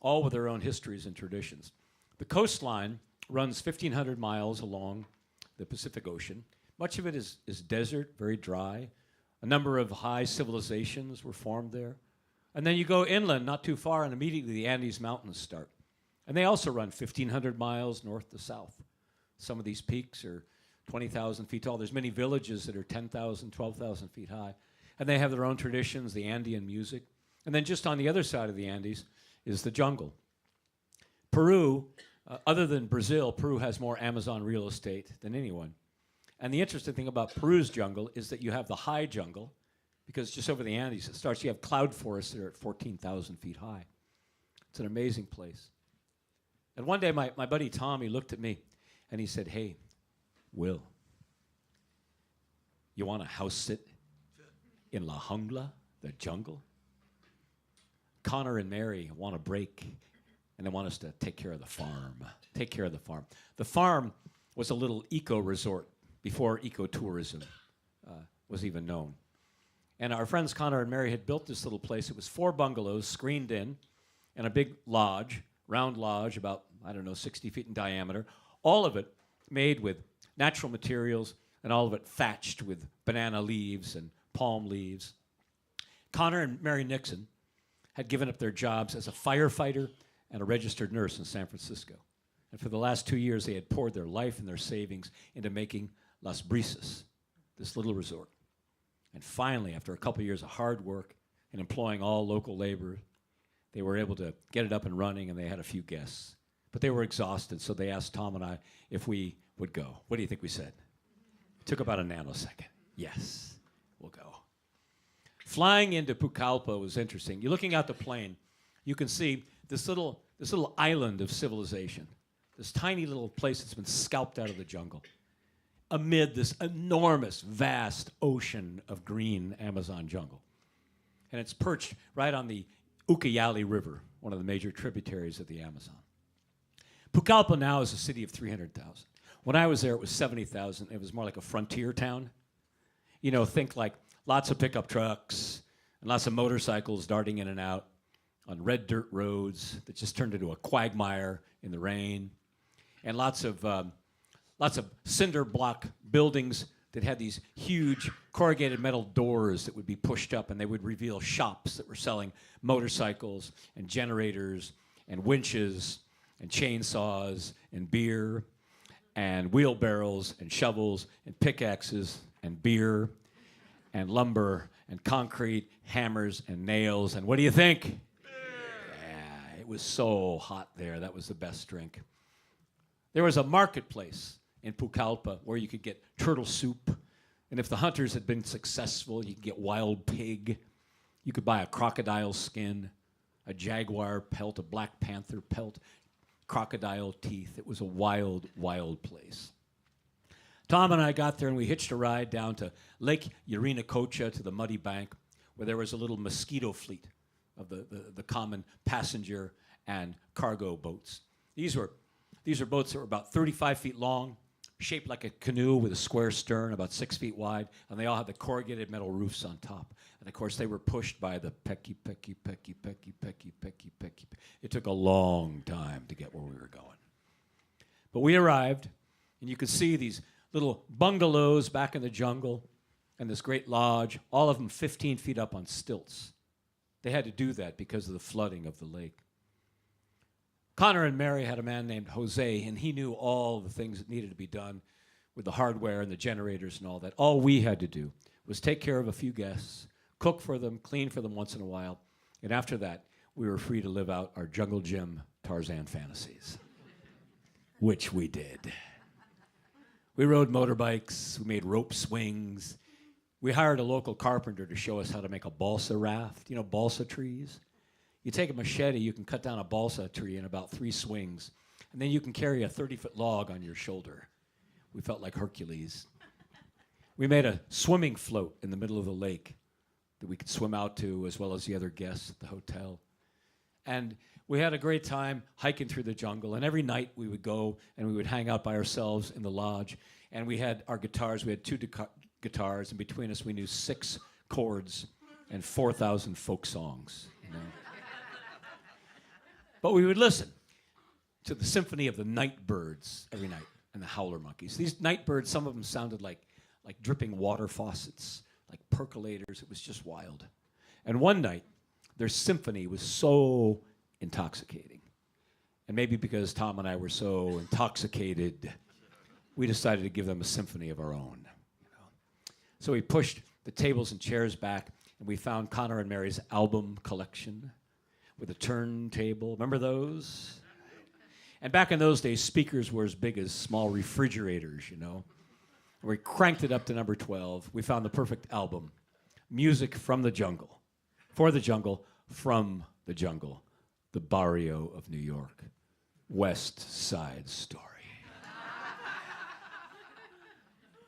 all with their own histories and traditions. The coastline runs 1,500 miles along the Pacific Ocean. Much of it is desert, very dry. A number of high civilizations were formed there. And then you go inland, not too far, and immediately the Andes Mountains start. And they also run 1,500 miles north to south. Some of these peaks are 20,000 feet tall. There's many villages that are 10,000, 12,000 feet high. And they have their own traditions, the Andean music. And then just on the other side of the Andes is the jungle. Peru, other than Brazil, Peru has more Amazon real estate than anyone. And the interesting thing about Peru's jungle is that you have the high jungle, because just over the Andes it starts, you have cloud forests that are at 14,000 feet high. It's an amazing place. And one day, my buddy Tom, he looked at me, and he said, "Hey, Will, you want to house sit in La Jungla, the jungle? Connor and Mary want a break, and they want us to take care of the farm. Take care of the farm." The farm was a little eco-resort before ecotourism was even known. And our friends Connor and Mary had built this little place. It was 4 bungalows screened in and a big lodge, round lodge, about, 60 feet in diameter. All of it made with natural materials and all of it thatched with banana leaves and palm leaves. Connor and Mary Nixon had given up their jobs as a firefighter and a registered nurse in San Francisco. And for the last 2 years, they had poured their life and their savings into making Las Brisas, this little resort. And finally, after a couple years of hard work and employing all local labor, they were able to get it up and running, and they had a few guests. But they were exhausted, so they asked Tom and I if we would go. What do you think we said? It took about a nanosecond. Yes, we'll go. Flying into Pucallpa was interesting. You're looking out the plane, you can see this little island of civilization, this tiny little place that's been scalped out of the jungle, amid this enormous, vast ocean of green Amazon jungle. And it's perched right on the Ucayali River, one of the major tributaries of the Amazon. Pucallpa now is a city of 300,000. When I was there, it was 70,000. It was more like a frontier town. You know, think like lots of pickup trucks and lots of motorcycles darting in and out on red dirt roads that just turned into a quagmire in the rain, and lots of cinder block buildings that had these huge corrugated metal doors that would be pushed up, and they would reveal shops that were selling motorcycles and generators and winches and chainsaws and beer and wheelbarrows and shovels and pickaxes and beer and lumber and concrete, hammers and nails. And what do you think? Yeah, it was so hot there. That was the best drink. There was a marketplace in Pucallpa where you could get turtle soup. And if the hunters had been successful, you could get wild pig. You could buy a crocodile skin, a jaguar pelt, a black panther pelt, crocodile teeth. It was a wild, wild place. Tom and I got there and we hitched a ride down to Lake Yarinacocha to the muddy bank where there was a little mosquito fleet of the common passenger and cargo boats. These are boats that were about 35 feet long, shaped like a canoe with a square stern, about 6 feet wide, and they all had the corrugated metal roofs on top. And of course, they were pushed by the pecky. It took a long time to get where we were going. But we arrived, and you could see these little bungalows back in the jungle and this great lodge, all of them 15 feet up on stilts. They had to do that because of the flooding of the lake. Connor and Mary had a man named Jose, and he knew all the things that needed to be done with the hardware and the generators and all that. All we had to do was take care of a few guests, cook for them, clean for them once in a while, and after that, we were free to live out our Jungle Gym Tarzan fantasies, which we did. We rode motorbikes, we made rope swings, we hired a local carpenter to show us how to make a balsa raft, you know, balsa trees. You take a machete, you can cut down a balsa tree in about 3 swings, and then you can carry a 30-foot log on your shoulder. We felt like Hercules. We made a swimming float in the middle of the lake that we could swim out to, as well as the other guests at the hotel. And we had a great time hiking through the jungle, and every night we would go and we would hang out by ourselves in the lodge, and we had our guitars. We had 2 guitars, and between us we knew 6 chords and 4,000 folk songs, you know. But we would listen to the symphony of the night birds every night and the howler monkeys. These night birds, some of them sounded like dripping water faucets, like percolators. It was just wild. And one night, their symphony was so intoxicating. And maybe because Tom and I were so intoxicated, we decided to give them a symphony of our own. You know? So we pushed the tables and chairs back, and we found Connor and Mary's album collection with a turntable. Remember those? And back in those days, speakers were as big as small refrigerators, you know. And we cranked it up to number 12. We found the perfect album, Music from the Jungle, for the jungle, from the jungle, the barrio of New York. West Side Story.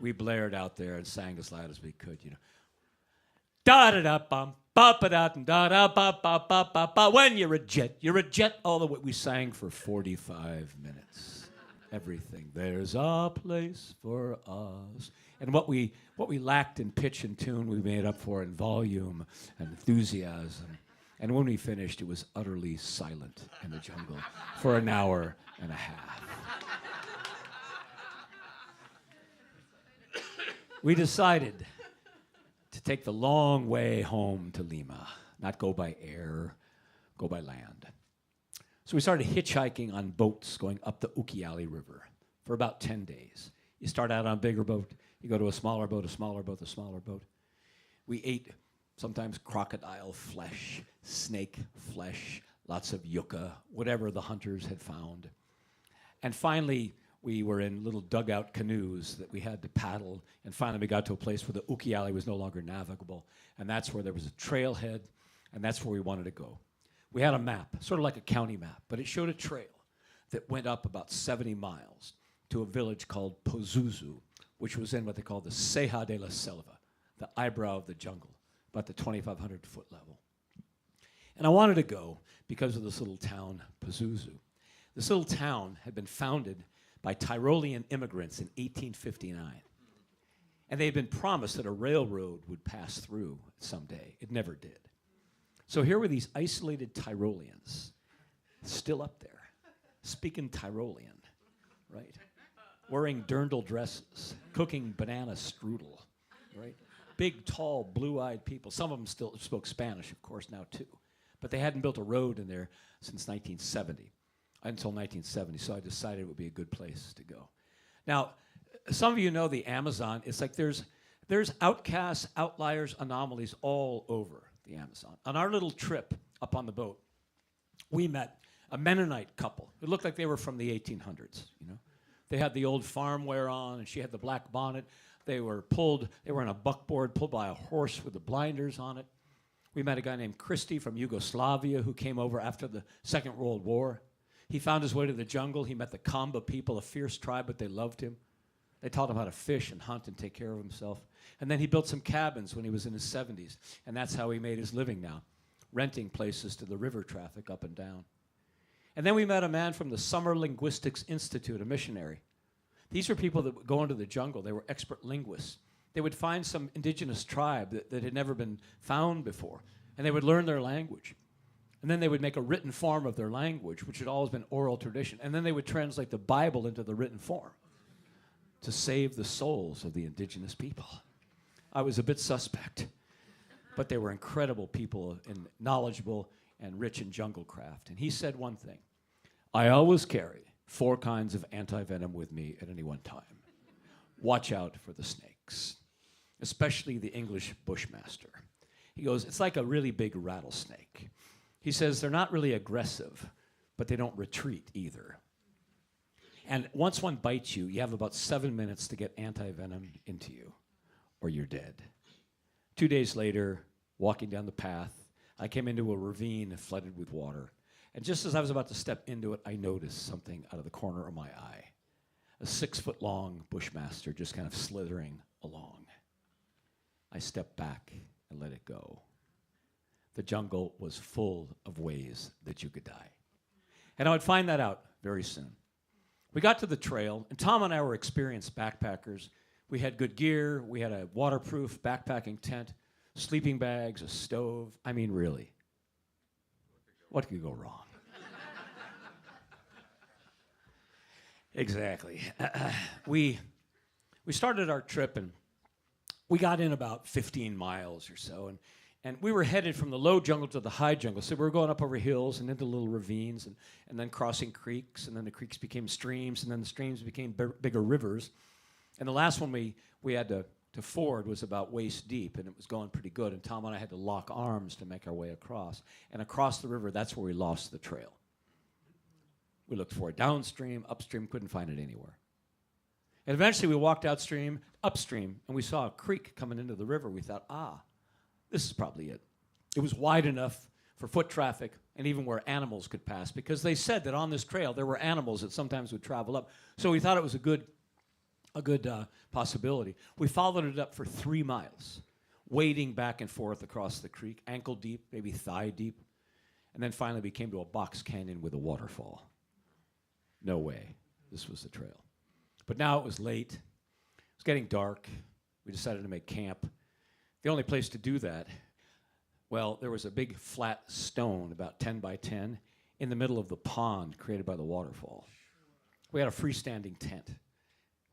We blared out there and sang as loud as we could, you know. Da da da bum ba ba da da da ba ba ba ba ba. When you're a jet all the way. We sang for 45 minutes. Everything. There's a place for us. And what we lacked in pitch and tune, we made up for in volume and enthusiasm. And when we finished, it was utterly silent in the jungle for an hour and a half. We decided to take the long way home to Lima, not go by air, go by land. So we started hitchhiking on boats going up the Ucayali River for about 10 days. You start out on a bigger boat, you go to a smaller boat, a smaller boat, a smaller boat. We ate sometimes crocodile flesh, snake flesh, lots of yucca, whatever the hunters had found. And finally, we were in little dugout canoes that we had to paddle, and finally we got to a place where the Ucayali was no longer navigable, and that's where there was a trailhead, and that's where we wanted to go. We had a map, sort of like a county map, but it showed a trail that went up about 70 miles to a village called Pozuzu, which was in what they call the Ceja de la Selva, the eyebrow of the jungle, about the 2,500-foot level. And I wanted to go because of this little town, Pozuzu. This little town had been founded by Tyrolean immigrants in 1859. And they had been promised that a railroad would pass through someday. It never did. So here were these isolated Tyroleans, still up there, speaking Tyrolean, right? Wearing dirndl dresses, cooking banana strudel, right? Big, tall, blue-eyed people. Some of them still spoke Spanish, of course, now too. But they hadn't built a road in there since 1970. Until 1970, so I decided it would be a good place to go. Now, some of you know the Amazon. It's like there's outcasts, outliers, anomalies all over the Amazon. On our little trip up on the boat, we met a Mennonite couple who looked like they were from the 1800s, you know. They had the old farm wear on, and she had the black bonnet. They were in a buckboard pulled by a horse with the blinders on it. We met a guy named Christy from Yugoslavia who came over after the Second World War. He found his way to the jungle. He met the Kamba people, a fierce tribe, but they loved him. They taught him how to fish and hunt and take care of himself. And then he built some cabins when he was in his 70s, and that's how he made his living now, renting places to the river traffic up and down. And then we met a man from the Summer Linguistics Institute, a missionary. These were people that would go into the jungle. They were expert linguists. They would find some indigenous tribe that had never been found before, and they would learn their language. And then they would make a written form of their language, which had always been oral tradition. And then they would translate the Bible into the written form to save the souls of the indigenous people. I was a bit suspect, but they were incredible people and knowledgeable and rich in jungle craft. And he said one thing: I always carry 4 kinds of anti-venom with me at any one time. Watch out for the snakes, especially the English bushmaster. He goes, it's like a really big rattlesnake. He says they're not really aggressive, but they don't retreat either. And once one bites you, you have about 7 minutes to get anti-venom into you, or you're dead. 2 days later, walking down the path, I came into a ravine flooded with water. And just as I was about to step into it, I noticed something out of the corner of my eye. A 6-foot-long bushmaster just kind of slithering along. I stepped back and let it go. The jungle was full of ways that you could die. And I would find that out very soon. We got to the trail, and Tom and I were experienced backpackers. We had good gear. We had a waterproof backpacking tent, sleeping bags, a stove. I mean, really, what could go wrong? Exactly. We started our trip, and we got in about 15 miles or so, and we were headed from the low jungle to the high jungle. So we were going up over hills and into little ravines and then crossing creeks, and then the creeks became streams, and then the streams became bigger rivers. And the last one we had to ford was about waist deep, and it was going pretty good. And Tom and I had to lock arms to make our way across. And across the river, that's where we lost the trail. We looked for it downstream, upstream, couldn't find it anywhere. And eventually we walked upstream, and we saw a creek coming into the river. We thought, this is probably it. It was wide enough for foot traffic and even where animals could pass, because they said that on this trail there were animals that sometimes would travel up. So we thought it was a good possibility. We followed it up for 3 miles, wading back and forth across the creek, ankle deep, maybe thigh deep. And then finally we came to a box canyon with a waterfall. No way. This was the trail. But now it was late. It was getting dark. We decided to make camp. The only place to do that, well, there was a big flat stone about 10 by 10 in the middle of the pond created by the waterfall. We had a freestanding tent.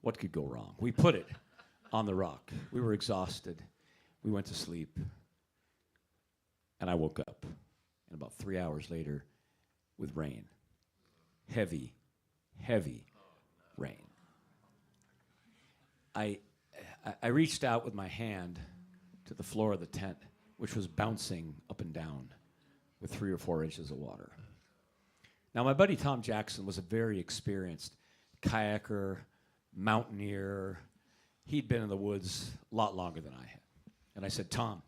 What could go wrong? We put it on the rock. We were exhausted. We went to sleep. And I woke up. And about 3 hours later, with rain. Heavy rain. I reached out with my hand to the floor of the tent, which was bouncing up and down with 3 or 4 inches of water. Now, my buddy Tom Jackson was a very experienced kayaker, mountaineer. He'd been in the woods a lot longer than I had. And I said, Tom,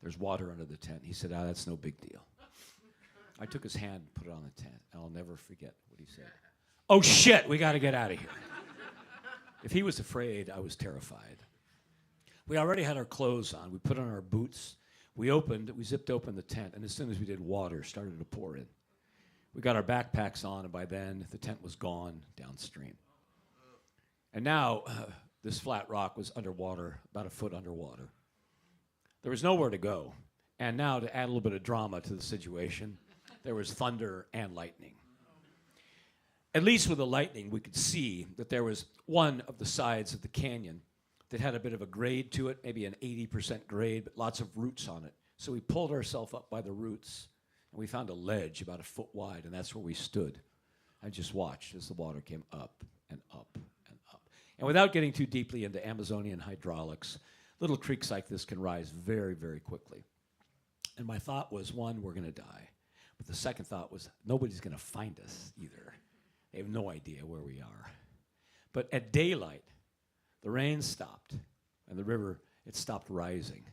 there's water under the tent. He said, that's no big deal. I took his hand and put it on the tent, and I'll never forget what he said. Oh, shit, we got to get out of here. If he was afraid, I was terrified. We already had our clothes on. We put on our boots. We zipped open the tent, and as soon as we did, water started to pour in. We got our backpacks on, and by then, the tent was gone downstream. And now, this flat rock was underwater, about a foot underwater. There was nowhere to go. And now, to add a little bit of drama to the situation, there was thunder and lightning. At least with the lightning, we could see that there was one of the sides of the canyon that had a bit of a grade to it, maybe an 80% grade, but lots of roots on it. So we pulled ourselves up by the roots, and we found a ledge about a foot wide, and that's where we stood. I just watched as the water came up and up and up. And without getting too deeply into Amazonian hydraulics, little creeks like this can rise very, very quickly. And my thought was, one, we're going to die. But the second thought was, nobody's going to find us either. They have no idea where we are. But at daylight, the rain stopped, and the river, it stopped rising.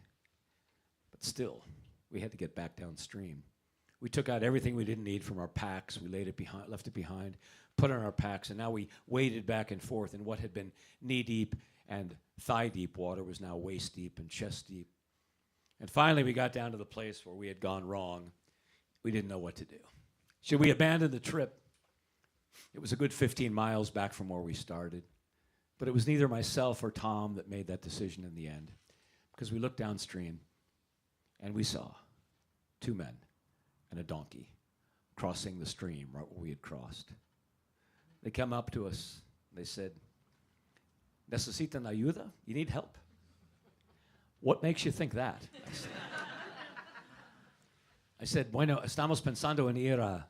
But still, we had to get back downstream. We took out everything we didn't need from our packs. We laid it behind, left it behind, put it on our packs, and now we waded back and forth in what had been knee-deep and thigh-deep water was now waist-deep and chest-deep. And finally, we got down to the place where we had gone wrong. We didn't know what to do. Should we abandon the trip? It was a good 15 miles back from where we started. But it was neither myself or Tom that made that decision in the end, because we looked downstream and we saw 2 men and a donkey crossing the stream right where we had crossed. They come up to us. They said, "Necesitan ayuda? You need help?" "What makes you think that?" I said, "Bueno, estamos pensando en ir a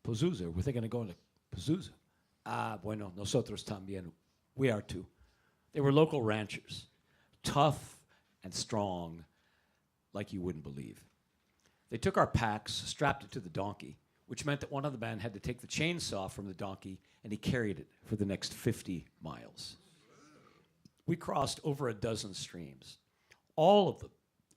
Pazuzu. We're thinking of going to Pazuzu." "Bueno, nosotros también. We are too." They were local ranchers, tough and strong like you wouldn't believe. They took our packs, strapped it to the donkey, which meant that one of the men had to take the chainsaw from the donkey, and he carried it for the next 50 miles. We crossed over a dozen streams, all of them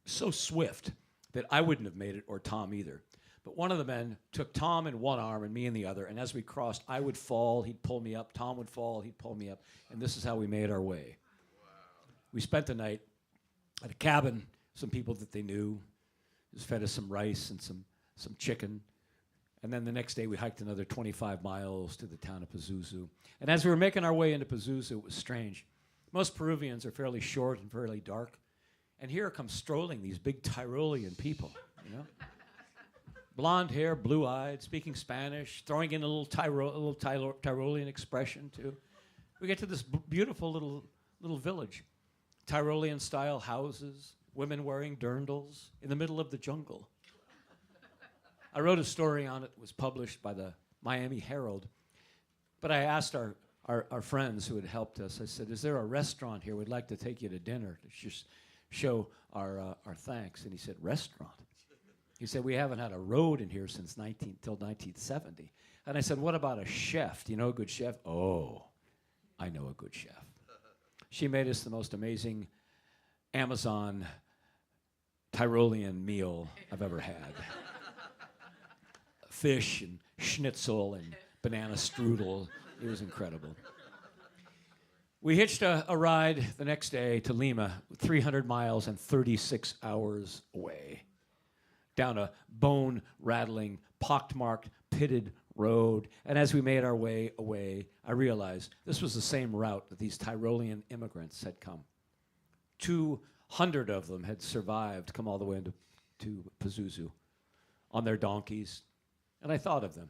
so swift that I wouldn't have made it, or Tom either. But one of the men took Tom in one arm and me in the other, and as we crossed, I would fall, he'd pull me up, Tom would fall, he'd pull me up, and this is how we made our way. Wow. We spent the night at a cabin, some people that they knew, just fed us some rice and some chicken, and then the next day we hiked another 25 miles to the town of Pazuzu. And as we were making our way into Pazuzu, it was strange. Most Peruvians are fairly short and fairly dark, and here come strolling these big Tyrolean people, you know? Blonde hair, blue-eyed, speaking Spanish, throwing in a little Tyrolean expression, too. We get to this beautiful little village. Tyrolean-style houses, women wearing dirndls in the middle of the jungle. I wrote a story on it. It was published by the Miami Herald. But I asked our friends who had helped us, I said, "Is there a restaurant here? We'd like to take you to dinner to just show our thanks." And he said, "Restaurant?" He said, "We haven't had a road in here since 1970. And I said, "What about a chef? Do you know a good chef?" "Oh, I know a good chef." She made us the most amazing Amazon Tyrolean meal I've ever had. fish and schnitzel and banana strudel. It was incredible. We hitched a ride the next day to Lima, 300 miles and 36 hours away, down a bone-rattling, pockmarked, pitted road. And as we made our way away, I realized this was the same route that these Tyrolean immigrants had come. 200 of them had survived, come all the way into Pazuzu on their donkeys. And I thought of them,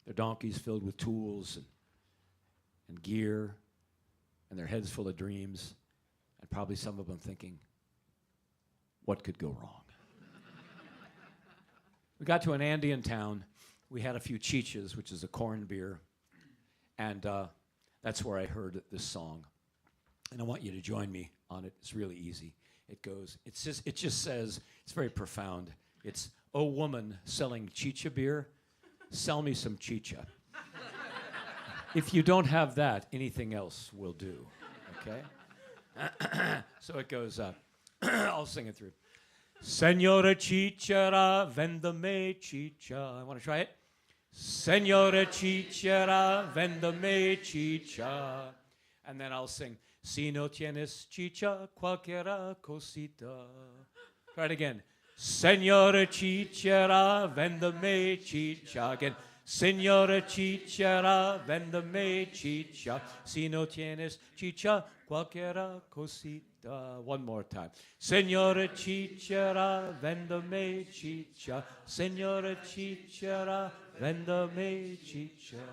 their donkeys filled with tools and gear, and their heads full of dreams, and probably some of them thinking, what could go wrong? We got to an Andean town. We had a few chichas, which is a corn beer, and that's where I heard this song. And I want you to join me on it. It's really easy. It just says, it's very profound. It's, "Oh woman selling chicha beer, sell me some chicha." If you don't have that, anything else will do, okay? So it goes, I'll sing it through. Senora Chichera, vendame chicha. I want to try it. Senora Chichera, vendame chicha. And then I'll sing, Si no tienes chicha, cualquiera cosita. Try it again. Senora Chichera, vendame chicha. Again. Señora chichera, véndame chicha. Si no tienes chicha, cualquiera cosita. One more time. Señora chichera, véndame chicha. Señora chichera, véndame chicha.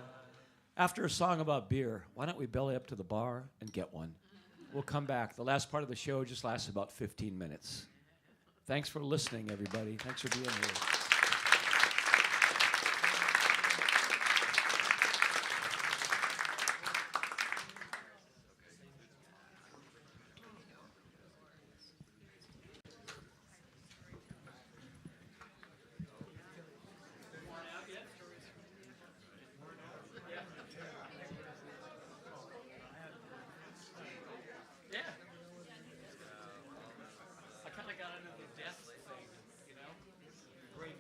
After a song about beer, why don't we belly up to the bar and get one? We'll come back. The last part of the show just lasts about 15 minutes. Thanks for listening, everybody. Thanks for being here. I kind of got into the death thing, you know? Great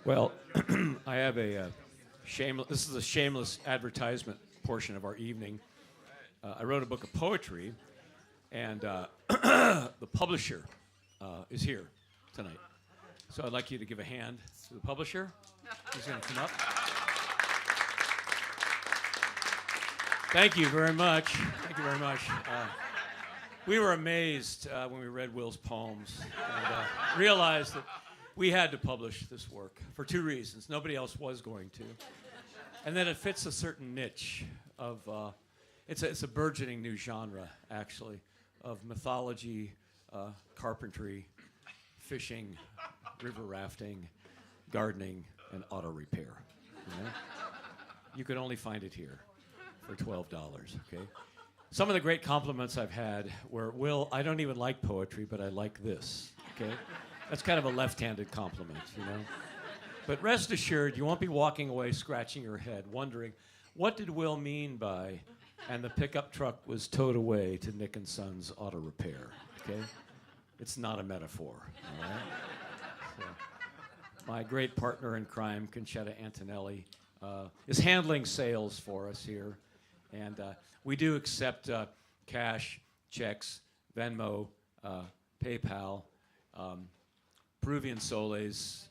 Well, I have a shameless. This is a shameless advertisement portion of our evening. I wrote a book of poetry, and the publisher is here tonight. So I'd like you to give a hand to the publisher. He's going to come up. Thank you very much. Thank you very much. We were amazed when we read Will's poems and realized that we had to publish this work for two reasons. Nobody else was going to. And then it fits a certain niche of, it's a burgeoning new genre, actually, of mythology, carpentry, fishing, river rafting, gardening, and auto repair. You know? You can only find it here for $12, okay? Some of the great compliments I've had were, Will, I don't even like poetry, but I like this, okay? That's kind of a left-handed compliment, you know? But rest assured, you won't be walking away scratching your head, wondering, what did Will mean by, and the pickup truck was towed away to Nick & Sons Auto Repair, okay? It's not a metaphor, all right? So, my great partner in crime, Conchetta Antonelli, is handling sales for us here. And we do accept cash, checks, Venmo, PayPal, Peruvian soles,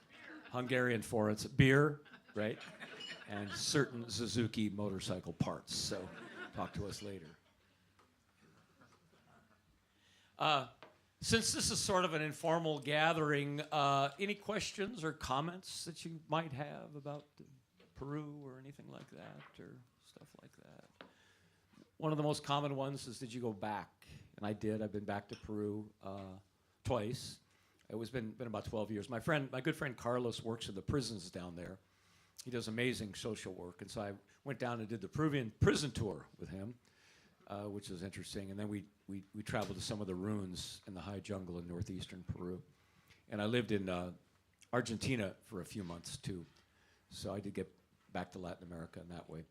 Hungarian forints, beer, right? And certain Suzuki motorcycle parts. So talk to us later. Since this is sort of an informal gathering, any questions or comments that you might have about Peru or anything like that, or stuff like that? One of the most common ones is, did you go back? And I did. I've been back to Peru twice. It was been about 12 years. My good friend Carlos works in the prisons down there. He does amazing social work, and so I went down and did the Peruvian prison tour with him, which was interesting. And then we traveled to some of the ruins in the high jungle in northeastern Peru. And I lived in Argentina for a few months too. So I did get back to Latin America in that way.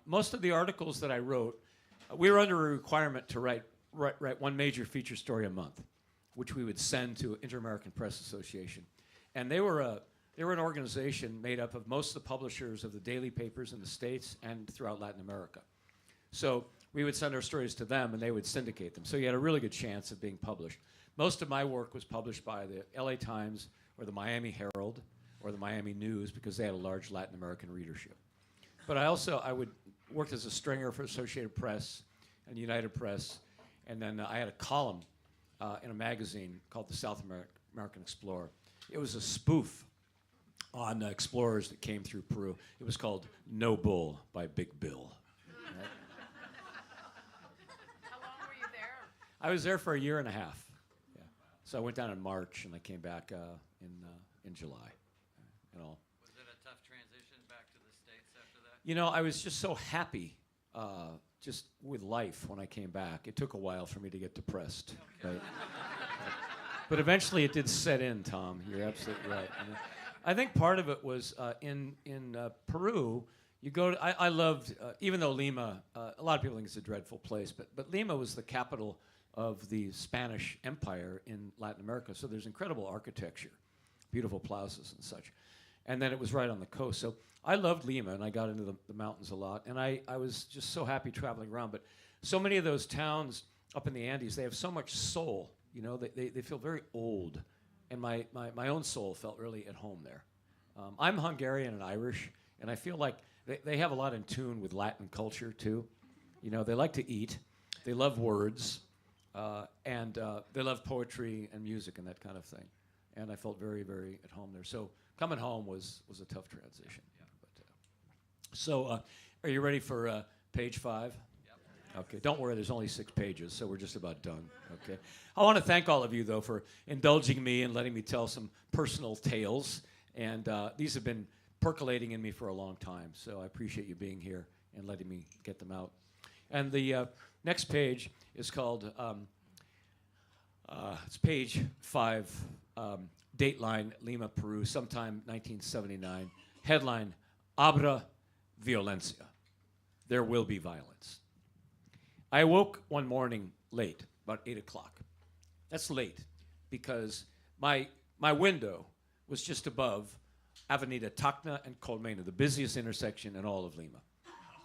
Most of the articles that I wrote, we were under a requirement to write one major feature story a month, which we would send to Inter-American Press Association. And they were an organization made up of most of the publishers of the daily papers in the States and throughout Latin America. So we would send our stories to them, and they would syndicate them. So you had a really good chance of being published. Most of my work was published by the LA Times or the Miami Herald or the Miami News, because they had a large Latin American readership. But I worked as a stringer for Associated Press and United Press, and then I had a column in a magazine called the South American Explorer. It was a spoof on explorers that came through Peru. It was called No Bull by Big Bill. Right? How long were you there? I was there for a year and a half. Yeah. So I went down in March, and I came back in July. And all. Was it a tough transition back to the States after that? You know, I was just so happy just with life when I came back. It took a while for me to get depressed. Okay. Right? But eventually it did set in, Tom. You're absolutely right. I think part of it was in Peru, you go to, I loved, even though Lima, a lot of people think it's a dreadful place, but Lima was the capital of the Spanish Empire in Latin America, so there's incredible architecture, beautiful plazas and such. And then it was right on the coast. So I loved Lima, and I got into the mountains a lot, and I was just so happy traveling around. But so many of those towns up in the Andes, they have so much soul. You know, they feel very old. And my own soul felt really at home there. I'm Hungarian and Irish, and I feel like they have a lot in tune with Latin culture, too. You know, they like to eat. They love words. And they love poetry and music and that kind of thing. And I felt very, very at home there. So coming home was a tough transition. Yeah. So are you ready for page 5? Yep. Okay, don't worry, there's only 6 pages, so we're just about done. Okay. I want to thank all of you, though, for indulging me and letting me tell some personal tales. And these have been percolating in me for a long time, so I appreciate you being here and letting me get them out. And the next page is called, it's page 5, Dateline, Lima, Peru, sometime 1979. Headline, Habrá Violencia. There will be violence. I awoke one morning late, about 8 o'clock. That's late because my window was just above Avenida Tacna and Colmena, the busiest intersection in all of Lima.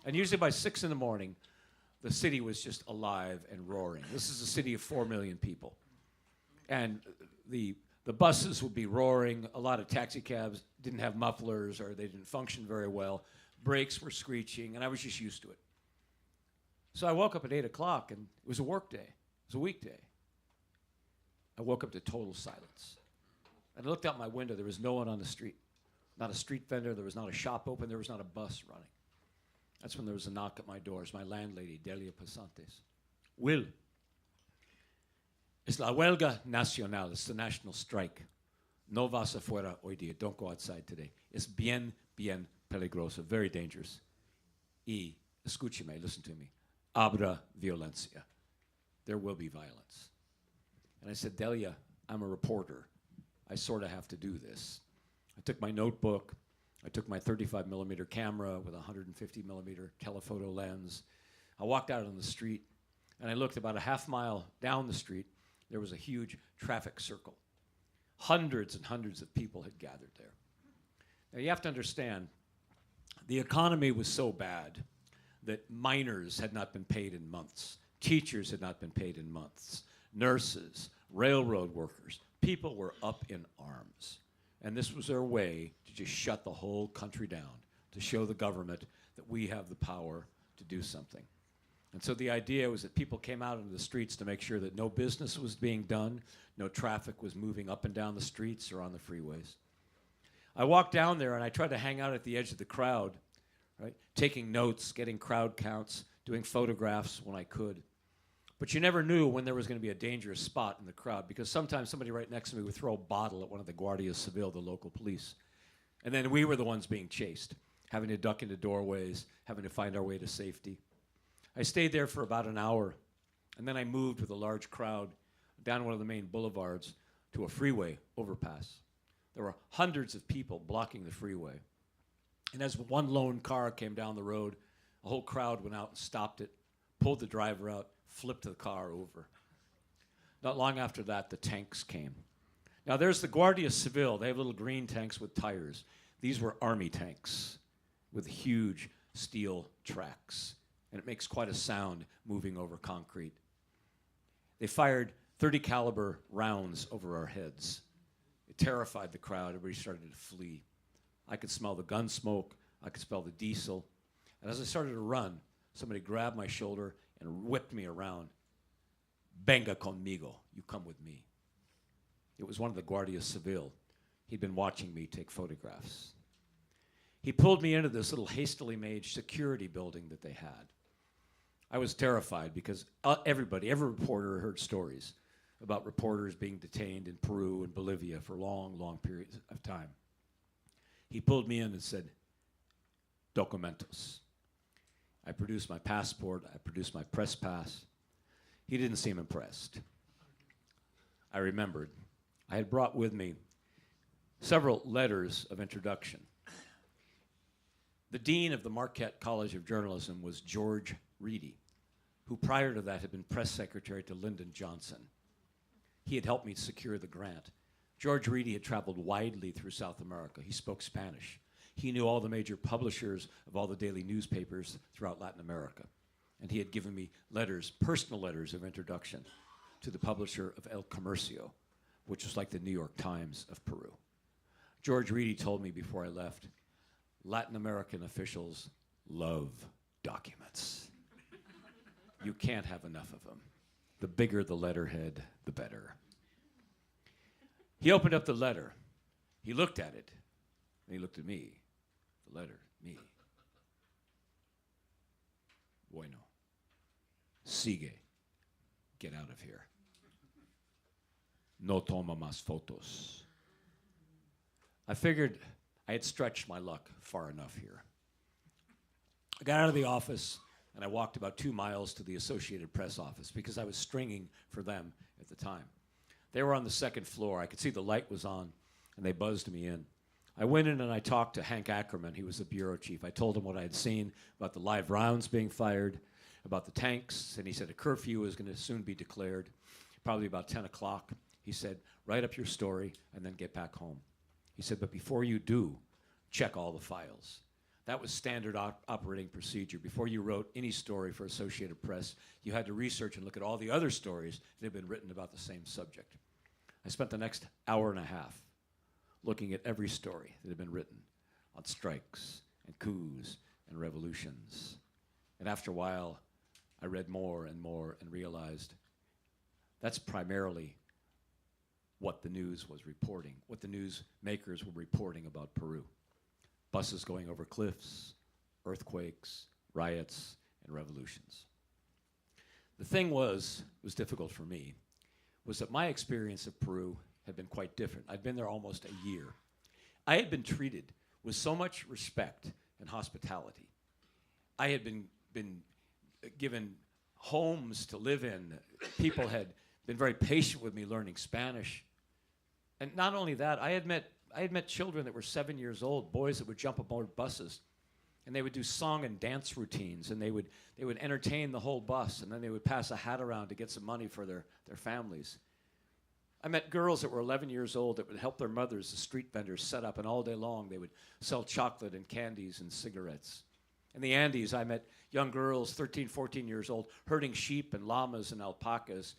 And usually by 6 in the morning, the city was just alive and roaring. This is a city of 4 million people. And the buses would be roaring. A lot of taxi cabs didn't have mufflers or they didn't function very well. Brakes were screeching, and I was just used to it. So I woke up at 8 o'clock, and it was a work day. It was a weekday. I woke up to total silence. And I looked out my window. There was no one on the street. Not a street vendor. There was not a shop open. There was not a bus running. That's when there was a knock at my door. It's my landlady, Delia Pasantes. Will, es la huelga nacional. It's the national strike. No vas afuera hoy día. Don't go outside today. Es bien, bien peligroso. Very dangerous. Y, escúcheme, listen to me. Habrá violencia. There will be violence. And I said, Delia, I'm a reporter. I sort of have to do this. I took my notebook. I took my 35 millimeter camera with a 150 millimeter telephoto lens. I walked out on the street, and I looked about a half mile down the street. There was a huge traffic circle. Hundreds and hundreds of people had gathered there. Now, you have to understand, the economy was so bad that miners had not been paid in months. Teachers had not been paid in months. Nurses, railroad workers, people were up in arms. And this was their way to just shut the whole country down, to show the government that we have the power to do something. And so the idea was that people came out into the streets to make sure that no business was being done, no traffic was moving up and down the streets or on the freeways. I walked down there and I tried to hang out at the edge of the crowd, right? Taking notes, getting crowd counts, doing photographs when I could. But you never knew when there was going to be a dangerous spot in the crowd, because sometimes somebody right next to me would throw a bottle at one of the Guardia Civil, the local police. And then we were the ones being chased, having to duck into doorways, having to find our way to safety. I stayed there for about an hour, and then I moved with a large crowd down one of the main boulevards to a freeway overpass. There were hundreds of people blocking the freeway. And as one lone car came down the road, a whole crowd went out and stopped it, pulled the driver out, flipped the car over. Not long after that, the tanks came. Now, there's the Guardia Civil. They have little green tanks with tires. These were army tanks with huge steel tracks, and it makes quite a sound moving over concrete. They fired 30 caliber rounds over our heads. It terrified the crowd. Everybody started to flee. I could smell the gun smoke. I could smell the diesel. And as I started to run, somebody grabbed my shoulder and whipped me around. Venga conmigo, you come with me. It was one of the Guardia Civil. He'd been watching me take photographs. He pulled me into this little hastily made security building that they had. I was terrified because every reporter heard stories about reporters being detained in Peru and Bolivia for long, long periods of time. He pulled me in and said, documentos. I produced my passport. I produced my press pass. He didn't seem impressed. I remembered. I had brought with me several letters of introduction. The dean of the Marquette College of Journalism was George Reedy, who prior to that had been press secretary to Lyndon Johnson. He had helped me secure the grant. George Reedy had traveled widely through South America. He spoke Spanish. He knew all the major publishers of all the daily newspapers throughout Latin America. And he had given me letters, personal letters of introduction to the publisher of El Comercio, which was like the New York Times of Peru. George Reedy told me before I left, Latin American officials love documents. You can't have enough of them. The bigger the letterhead, the better. He opened up the letter. He looked at it, and he looked at me. The letter, me. Bueno. Sigue. Get out of here. No toma más fotos. I figured I had stretched my luck far enough here. I got out of the office, and I walked about 2 miles to the Associated Press office because I was stringing for them at the time. They were on the second floor. I could see the light was on, and they buzzed me in. I went in and I talked to Hank Ackerman. He was the bureau chief. I told him what I had seen about the live rounds being fired, about the tanks, and he said a curfew was going to soon be declared, probably about 10 o'clock. He said, write up your story and then get back home. He said, but before you do, check all the files. That was standard operating procedure. Before you wrote any story for Associated Press, you had to research and look at all the other stories that had been written about the same subject. I spent the next hour and a half looking at every story that had been written on strikes and coups and revolutions. And after a while, I read more and more and realized that's primarily what the news was reporting, what the newsmakers were reporting about Peru. Buses going over cliffs, earthquakes, riots, and revolutions. The thing was difficult for me, was that my experience of Peru had been quite different. I'd been there almost a year. I had been treated with so much respect and hospitality. I had been given homes to live in. People had been very patient with me learning Spanish. And not only that, I had met children that were 7 years old, boys that would jump aboard buses, and they would do song and dance routines, and they would entertain the whole bus, and then they would pass a hat around to get some money for their families. I met girls that were 11 years old that would help their mothers, the street vendors, set up, and all day long they would sell chocolate and candies and cigarettes. In the Andes, I met young girls, 13, 14 years old, herding sheep and llamas and alpacas,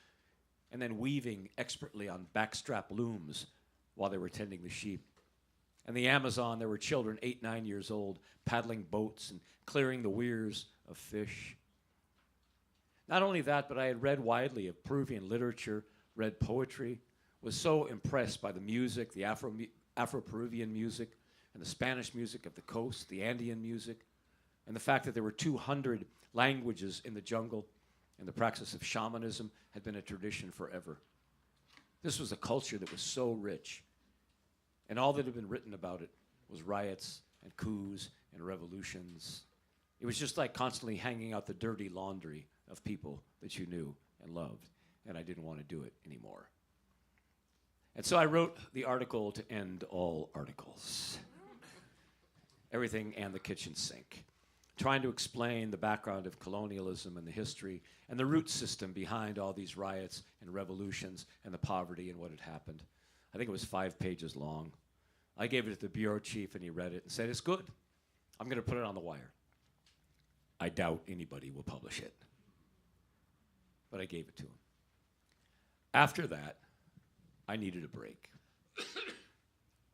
and then weaving expertly on backstrap looms while they were tending the sheep. In the Amazon, there were children 8, 9 years old, paddling boats and clearing the weirs of fish. Not only that, but I had read widely of Peruvian literature, read poetry, was so impressed by the music, the Afro-Peruvian music, and the Spanish music of the coast, the Andean music, and the fact that there were 200 languages in the jungle, and the practice of shamanism had been a tradition forever. This was a culture that was so rich, and all that had been written about it was riots and coups and revolutions. It was just like constantly hanging out the dirty laundry of people that you knew and loved, and I didn't want to do it anymore. And so I wrote the article to end all articles. Everything and the kitchen sink, trying to explain the background of colonialism and the history and the root system behind all these riots and revolutions and the poverty and what had happened. I think it was 5 pages long. I gave it to the bureau chief and he read it and said, "It's good. I'm going to put it on the wire." I doubt anybody will publish it. But I gave it to him. After that, I needed a break.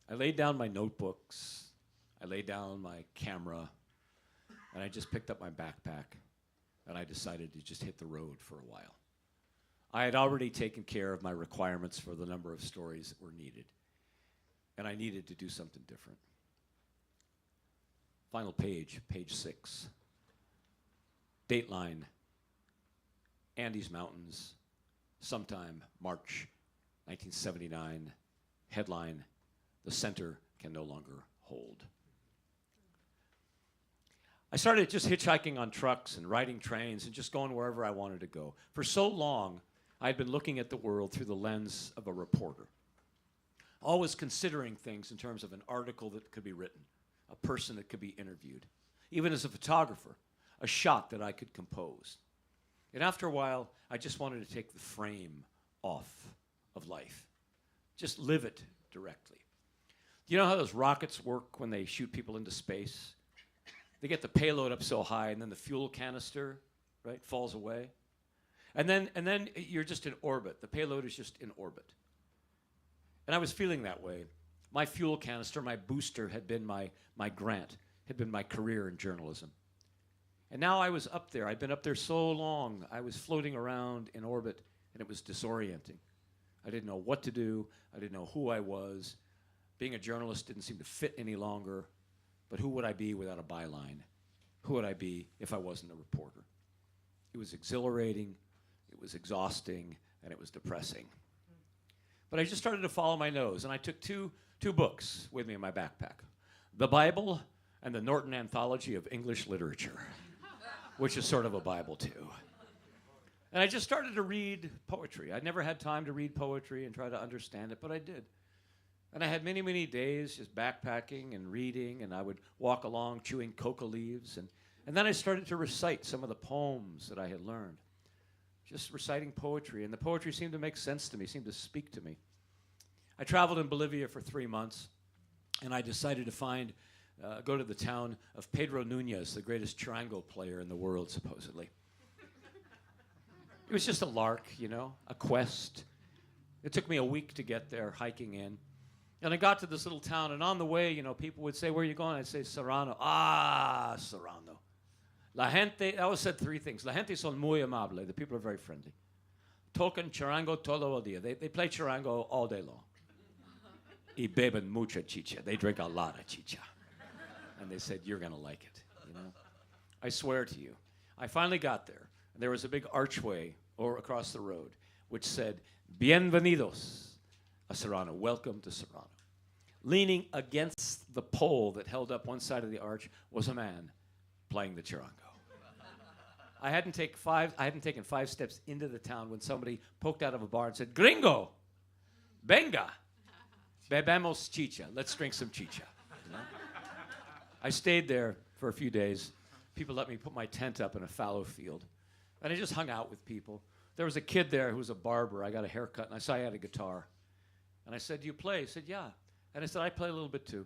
I laid down my notebooks, I laid down my camera, and I just picked up my backpack, and I decided to just hit the road for a while. I had already taken care of my requirements for the number of stories that were needed, and I needed to do something different. Final page, page 6. Dateline, Andes Mountains, sometime March 1979. Headline, "The center can no longer hold." I started just hitchhiking on trucks and riding trains and just going wherever I wanted to go. For so long, I had been looking at the world through the lens of a reporter, always considering things in terms of an article that could be written, a person that could be interviewed, even as a photographer, a shot that I could compose. And after a while, I just wanted to take the frame off of life, just live it directly. You know how those rockets work when they shoot people into space? They get the payload up so high, and then the fuel canister, right, falls away. And then you're just in orbit. The payload is just in orbit. And I was feeling that way. My fuel canister, my booster, had been my grant, had been my career in journalism. And now I was up there. I'd been up there so long. I was floating around in orbit, and it was disorienting. I didn't know what to do. I didn't know who I was. Being a journalist didn't seem to fit any longer. But who would I be without a byline? Who would I be if I wasn't a reporter? It was exhilarating, it was exhausting, and it was depressing. But I just started to follow my nose, and I took two books with me in my backpack. The Bible and the Norton Anthology of English Literature, which is sort of a Bible too. And I just started to read poetry. I'd never had time to read poetry and try to understand it, but I did. And I had many, many days just backpacking and reading, and I would walk along chewing coca leaves. And then I started to recite some of the poems that I had learned, just reciting poetry. And the poetry seemed to make sense to me, seemed to speak to me. I traveled in Bolivia for 3 months, and I decided to find go to the town of Pedro Nunez, the greatest charango player in the world, supposedly. It was just a lark, a quest. It took me a week to get there, hiking in. And I got to this little town, and on the way, people would say, "Where are you going?" I'd say, "Serrano." "Ah, Serrano. La gente," I always said three things. "La gente son muy amable." The people are very friendly. "Tocan charango todo el día." They play charango all day long. "Y beben mucha chicha." They drink a lot of chicha. And they said, "You're going to like it." I swear to you. I finally got there. And there was a big archway across the road which said, "Bienvenidos a Serrano." Welcome to Serrano. Leaning against the pole that held up one side of the arch was a man playing the charango. I hadn't taken 5 steps into the town when somebody poked out of a bar and said, "Gringo, venga, bebemos chicha." Let's drink some chicha. I stayed there for a few days. People let me put my tent up in a fallow field. And I just hung out with people. There was a kid there who was a barber. I got a haircut, and I saw he had a guitar. And I said, "Do you play?" He said, "Yeah." And I said, "I play a little bit too."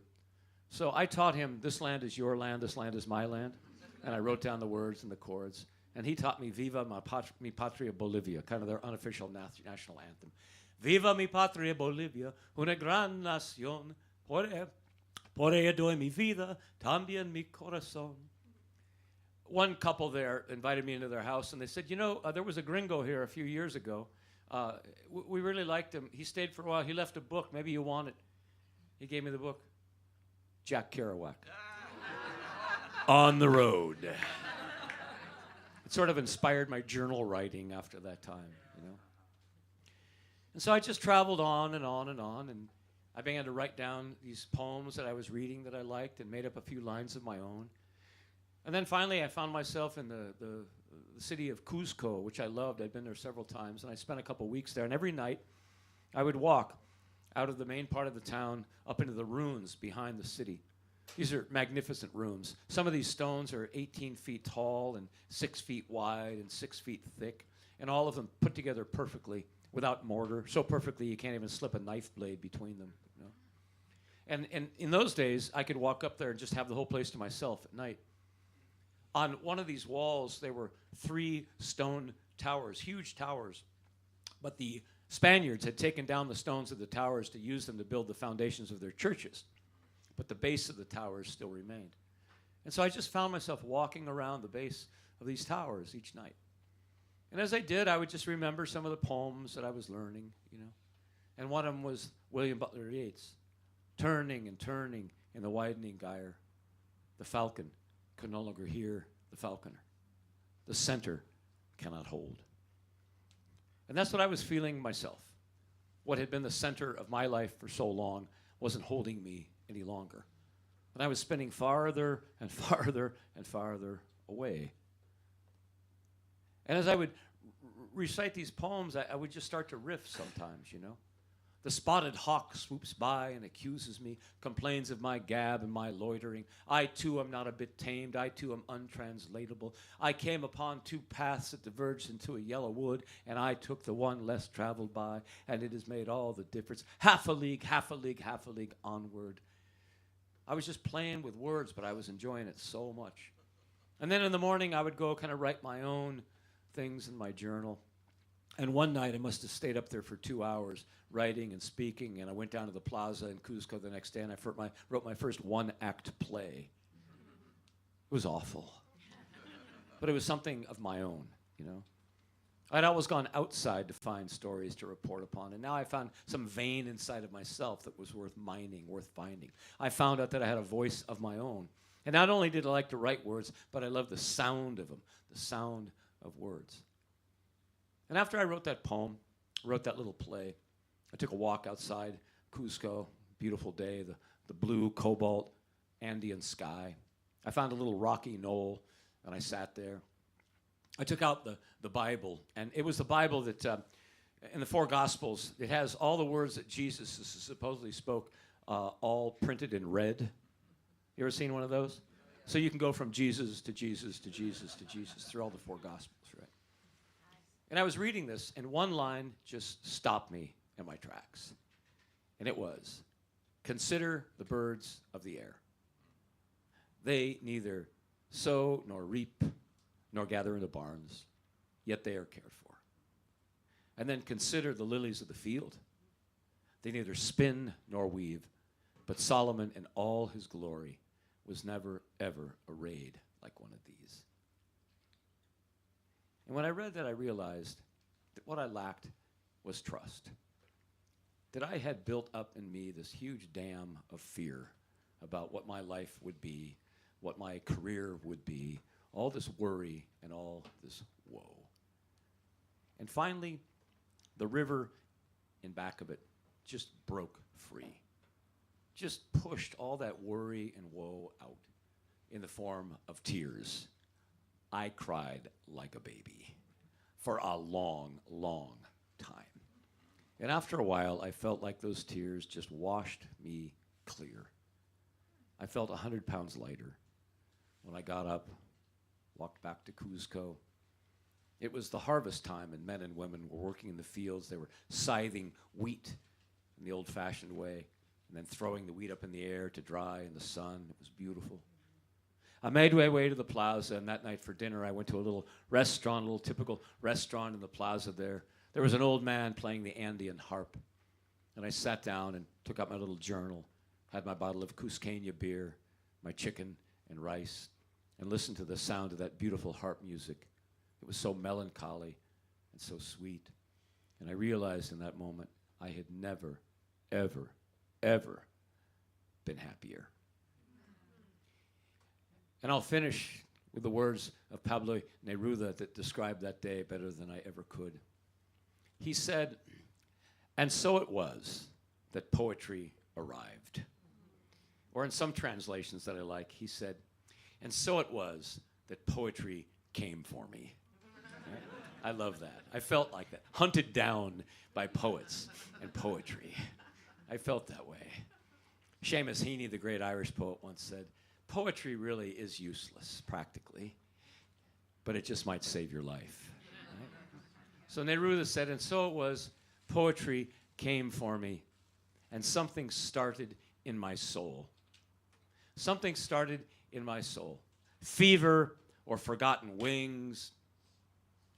So I taught him, "This land is your land, this land is my land." And I wrote down the words and the chords. And he taught me "Viva mi patria Bolivia," kind of their unofficial national anthem. "Viva mi patria Bolivia, una gran nación, por ella doy mi vida, también mi corazón." One couple there invited me into their house, and they said, there was a gringo here a few years ago. We really liked him. He stayed for a while. He left a book. Maybe you want it. He gave me the book. Jack Kerouac. On the Road. It sort of inspired my journal writing after that time, And so I just traveled on and on and on, and I began to write down these poems that I was reading that I liked and made up a few lines of my own. And then finally I found myself in the city of Cuzco, which I loved. I'd been there several times, and I spent a couple weeks there. And every night I would walk out of the main part of the town up into the ruins behind the city. These are magnificent rooms. Some of these stones are 18 feet tall and 6 feet wide and 6 feet thick, and all of them put together perfectly without mortar, so perfectly you can't even slip a knife blade between them. And in those days, I could walk up there and just have the whole place to myself at night. On one of these walls, there were 3 stone towers, huge towers. But the Spaniards had taken down the stones of the towers to use them to build the foundations of their churches. But the base of the towers still remained. And so I just found myself walking around the base of these towers each night. And as I did, I would just remember some of the poems that I was learning, And one of them was William Butler Yeats, "Turning and turning in the widening gyre, the falcon can no longer hear the falconer. The center cannot hold." And that's what I was feeling myself. What had been the center of my life for so long wasn't holding me any longer. And I was spinning farther and farther and farther away. And as I would recite these poems, I would just start to riff sometimes, The spotted hawk swoops by and accuses me, complains of my gab and my loitering. I, too, am not a bit tamed. I, too, am untranslatable. I came upon 2 paths that diverged into a yellow wood, and I took the one less traveled by, and it has made all the difference. Half a league, half a league, half a league onward. I was just playing with words, but I was enjoying it so much. And then in the morning, I would go kind of write my own things in my journal. And one night, I must have stayed up there for 2 hours writing and speaking, and I went down to the plaza in Cuzco the next day, and I wrote my first 1-act play. It was awful. But it was something of my own, I'd always gone outside to find stories to report upon, and now I found some vein inside of myself that was worth mining, worth finding. I found out that I had a voice of my own. And not only did I like to write words, but I loved the sound of them, the sound of words. And after I wrote that poem, wrote that little play, I took a walk outside Cuzco, beautiful day, the blue, cobalt, Andean sky. I found a little rocky knoll, and I sat there. I took out the Bible, and it was the Bible that, in the 4 Gospels, it has all the words that Jesus supposedly spoke, all printed in red. You ever seen one of those? So you can go from Jesus to Jesus to Jesus to Jesus through all the 4 Gospels, right? And I was reading this, and one line just stopped me in my tracks. And it was, "Consider the birds of the air." They neither sow nor reap nor gather into barns, yet they are cared for. And then consider the lilies of the field. They neither spin nor weave, but Solomon in all his glory was never, ever arrayed like one of these. And when I read that, I realized that what I lacked was trust. That I had built up in me this huge dam of fear about what my life would be, what my career would be, all this worry and all this woe. And finally, the river in back of it just broke free. Just pushed all that worry and woe out in the form of tears. I cried like a baby for a long, long time. And after a while, I felt like those tears just washed me clear. I felt 100 pounds lighter when I got up, walked back to Cuzco. It was the harvest time, and men and women were working in the fields. They were scything wheat in the old-fashioned way, and then throwing the wheat up in the air to dry in the sun. It was beautiful. I made my way to the plaza, and that night for dinner, I went to a little restaurant, a little typical restaurant in the plaza there. There was an old man playing the Andean harp, and I sat down and took out my little journal, had my bottle of Cusqueña beer, my chicken and rice, and listened to the sound of that beautiful harp music. It was so melancholy and so sweet. And I realized in that moment I had never, ever, ever been happier. And I'll finish with the words of Pablo Neruda that described that day better than I ever could. He said, "And so it was that poetry arrived." Or in some translations that I like, he said, "And so it was that poetry came for me." Right? I love that. I felt like that. Hunted down by poets and poetry. I felt that way. Seamus Heaney, the great Irish poet, once said, "Poetry really is useless, practically, but it just might save your life." Right? So Neruda said, "And so it was, poetry came for me, and something started in my soul. Something started in my soul. Fever or forgotten wings.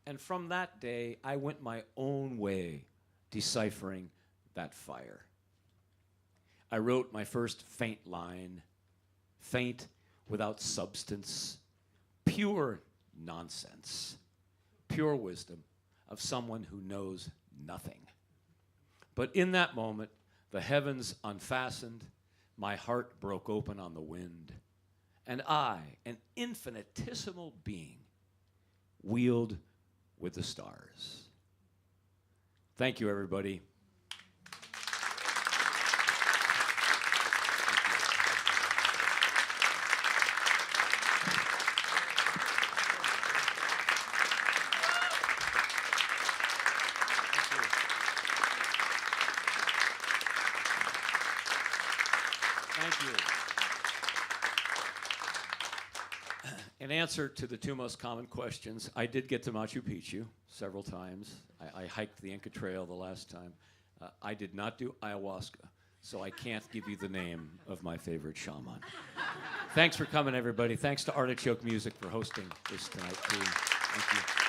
And from that day, I went my own way, deciphering that fire. I wrote my first faint line, faint without substance, pure nonsense, pure wisdom of someone who knows nothing. But in that moment, the heavens unfastened, my heart broke open on the wind, and I, an infinitesimal being, wheeled with the stars." Thank you, everybody. Thank you. In answer to the two most common questions, I did get to Machu Picchu several times. I hiked the Inca Trail the last time. I did not do ayahuasca, so I can't give you the name of my favorite shaman. Thanks for coming, everybody. Thanks to Artichoke Music for hosting this tonight, too. Thank you.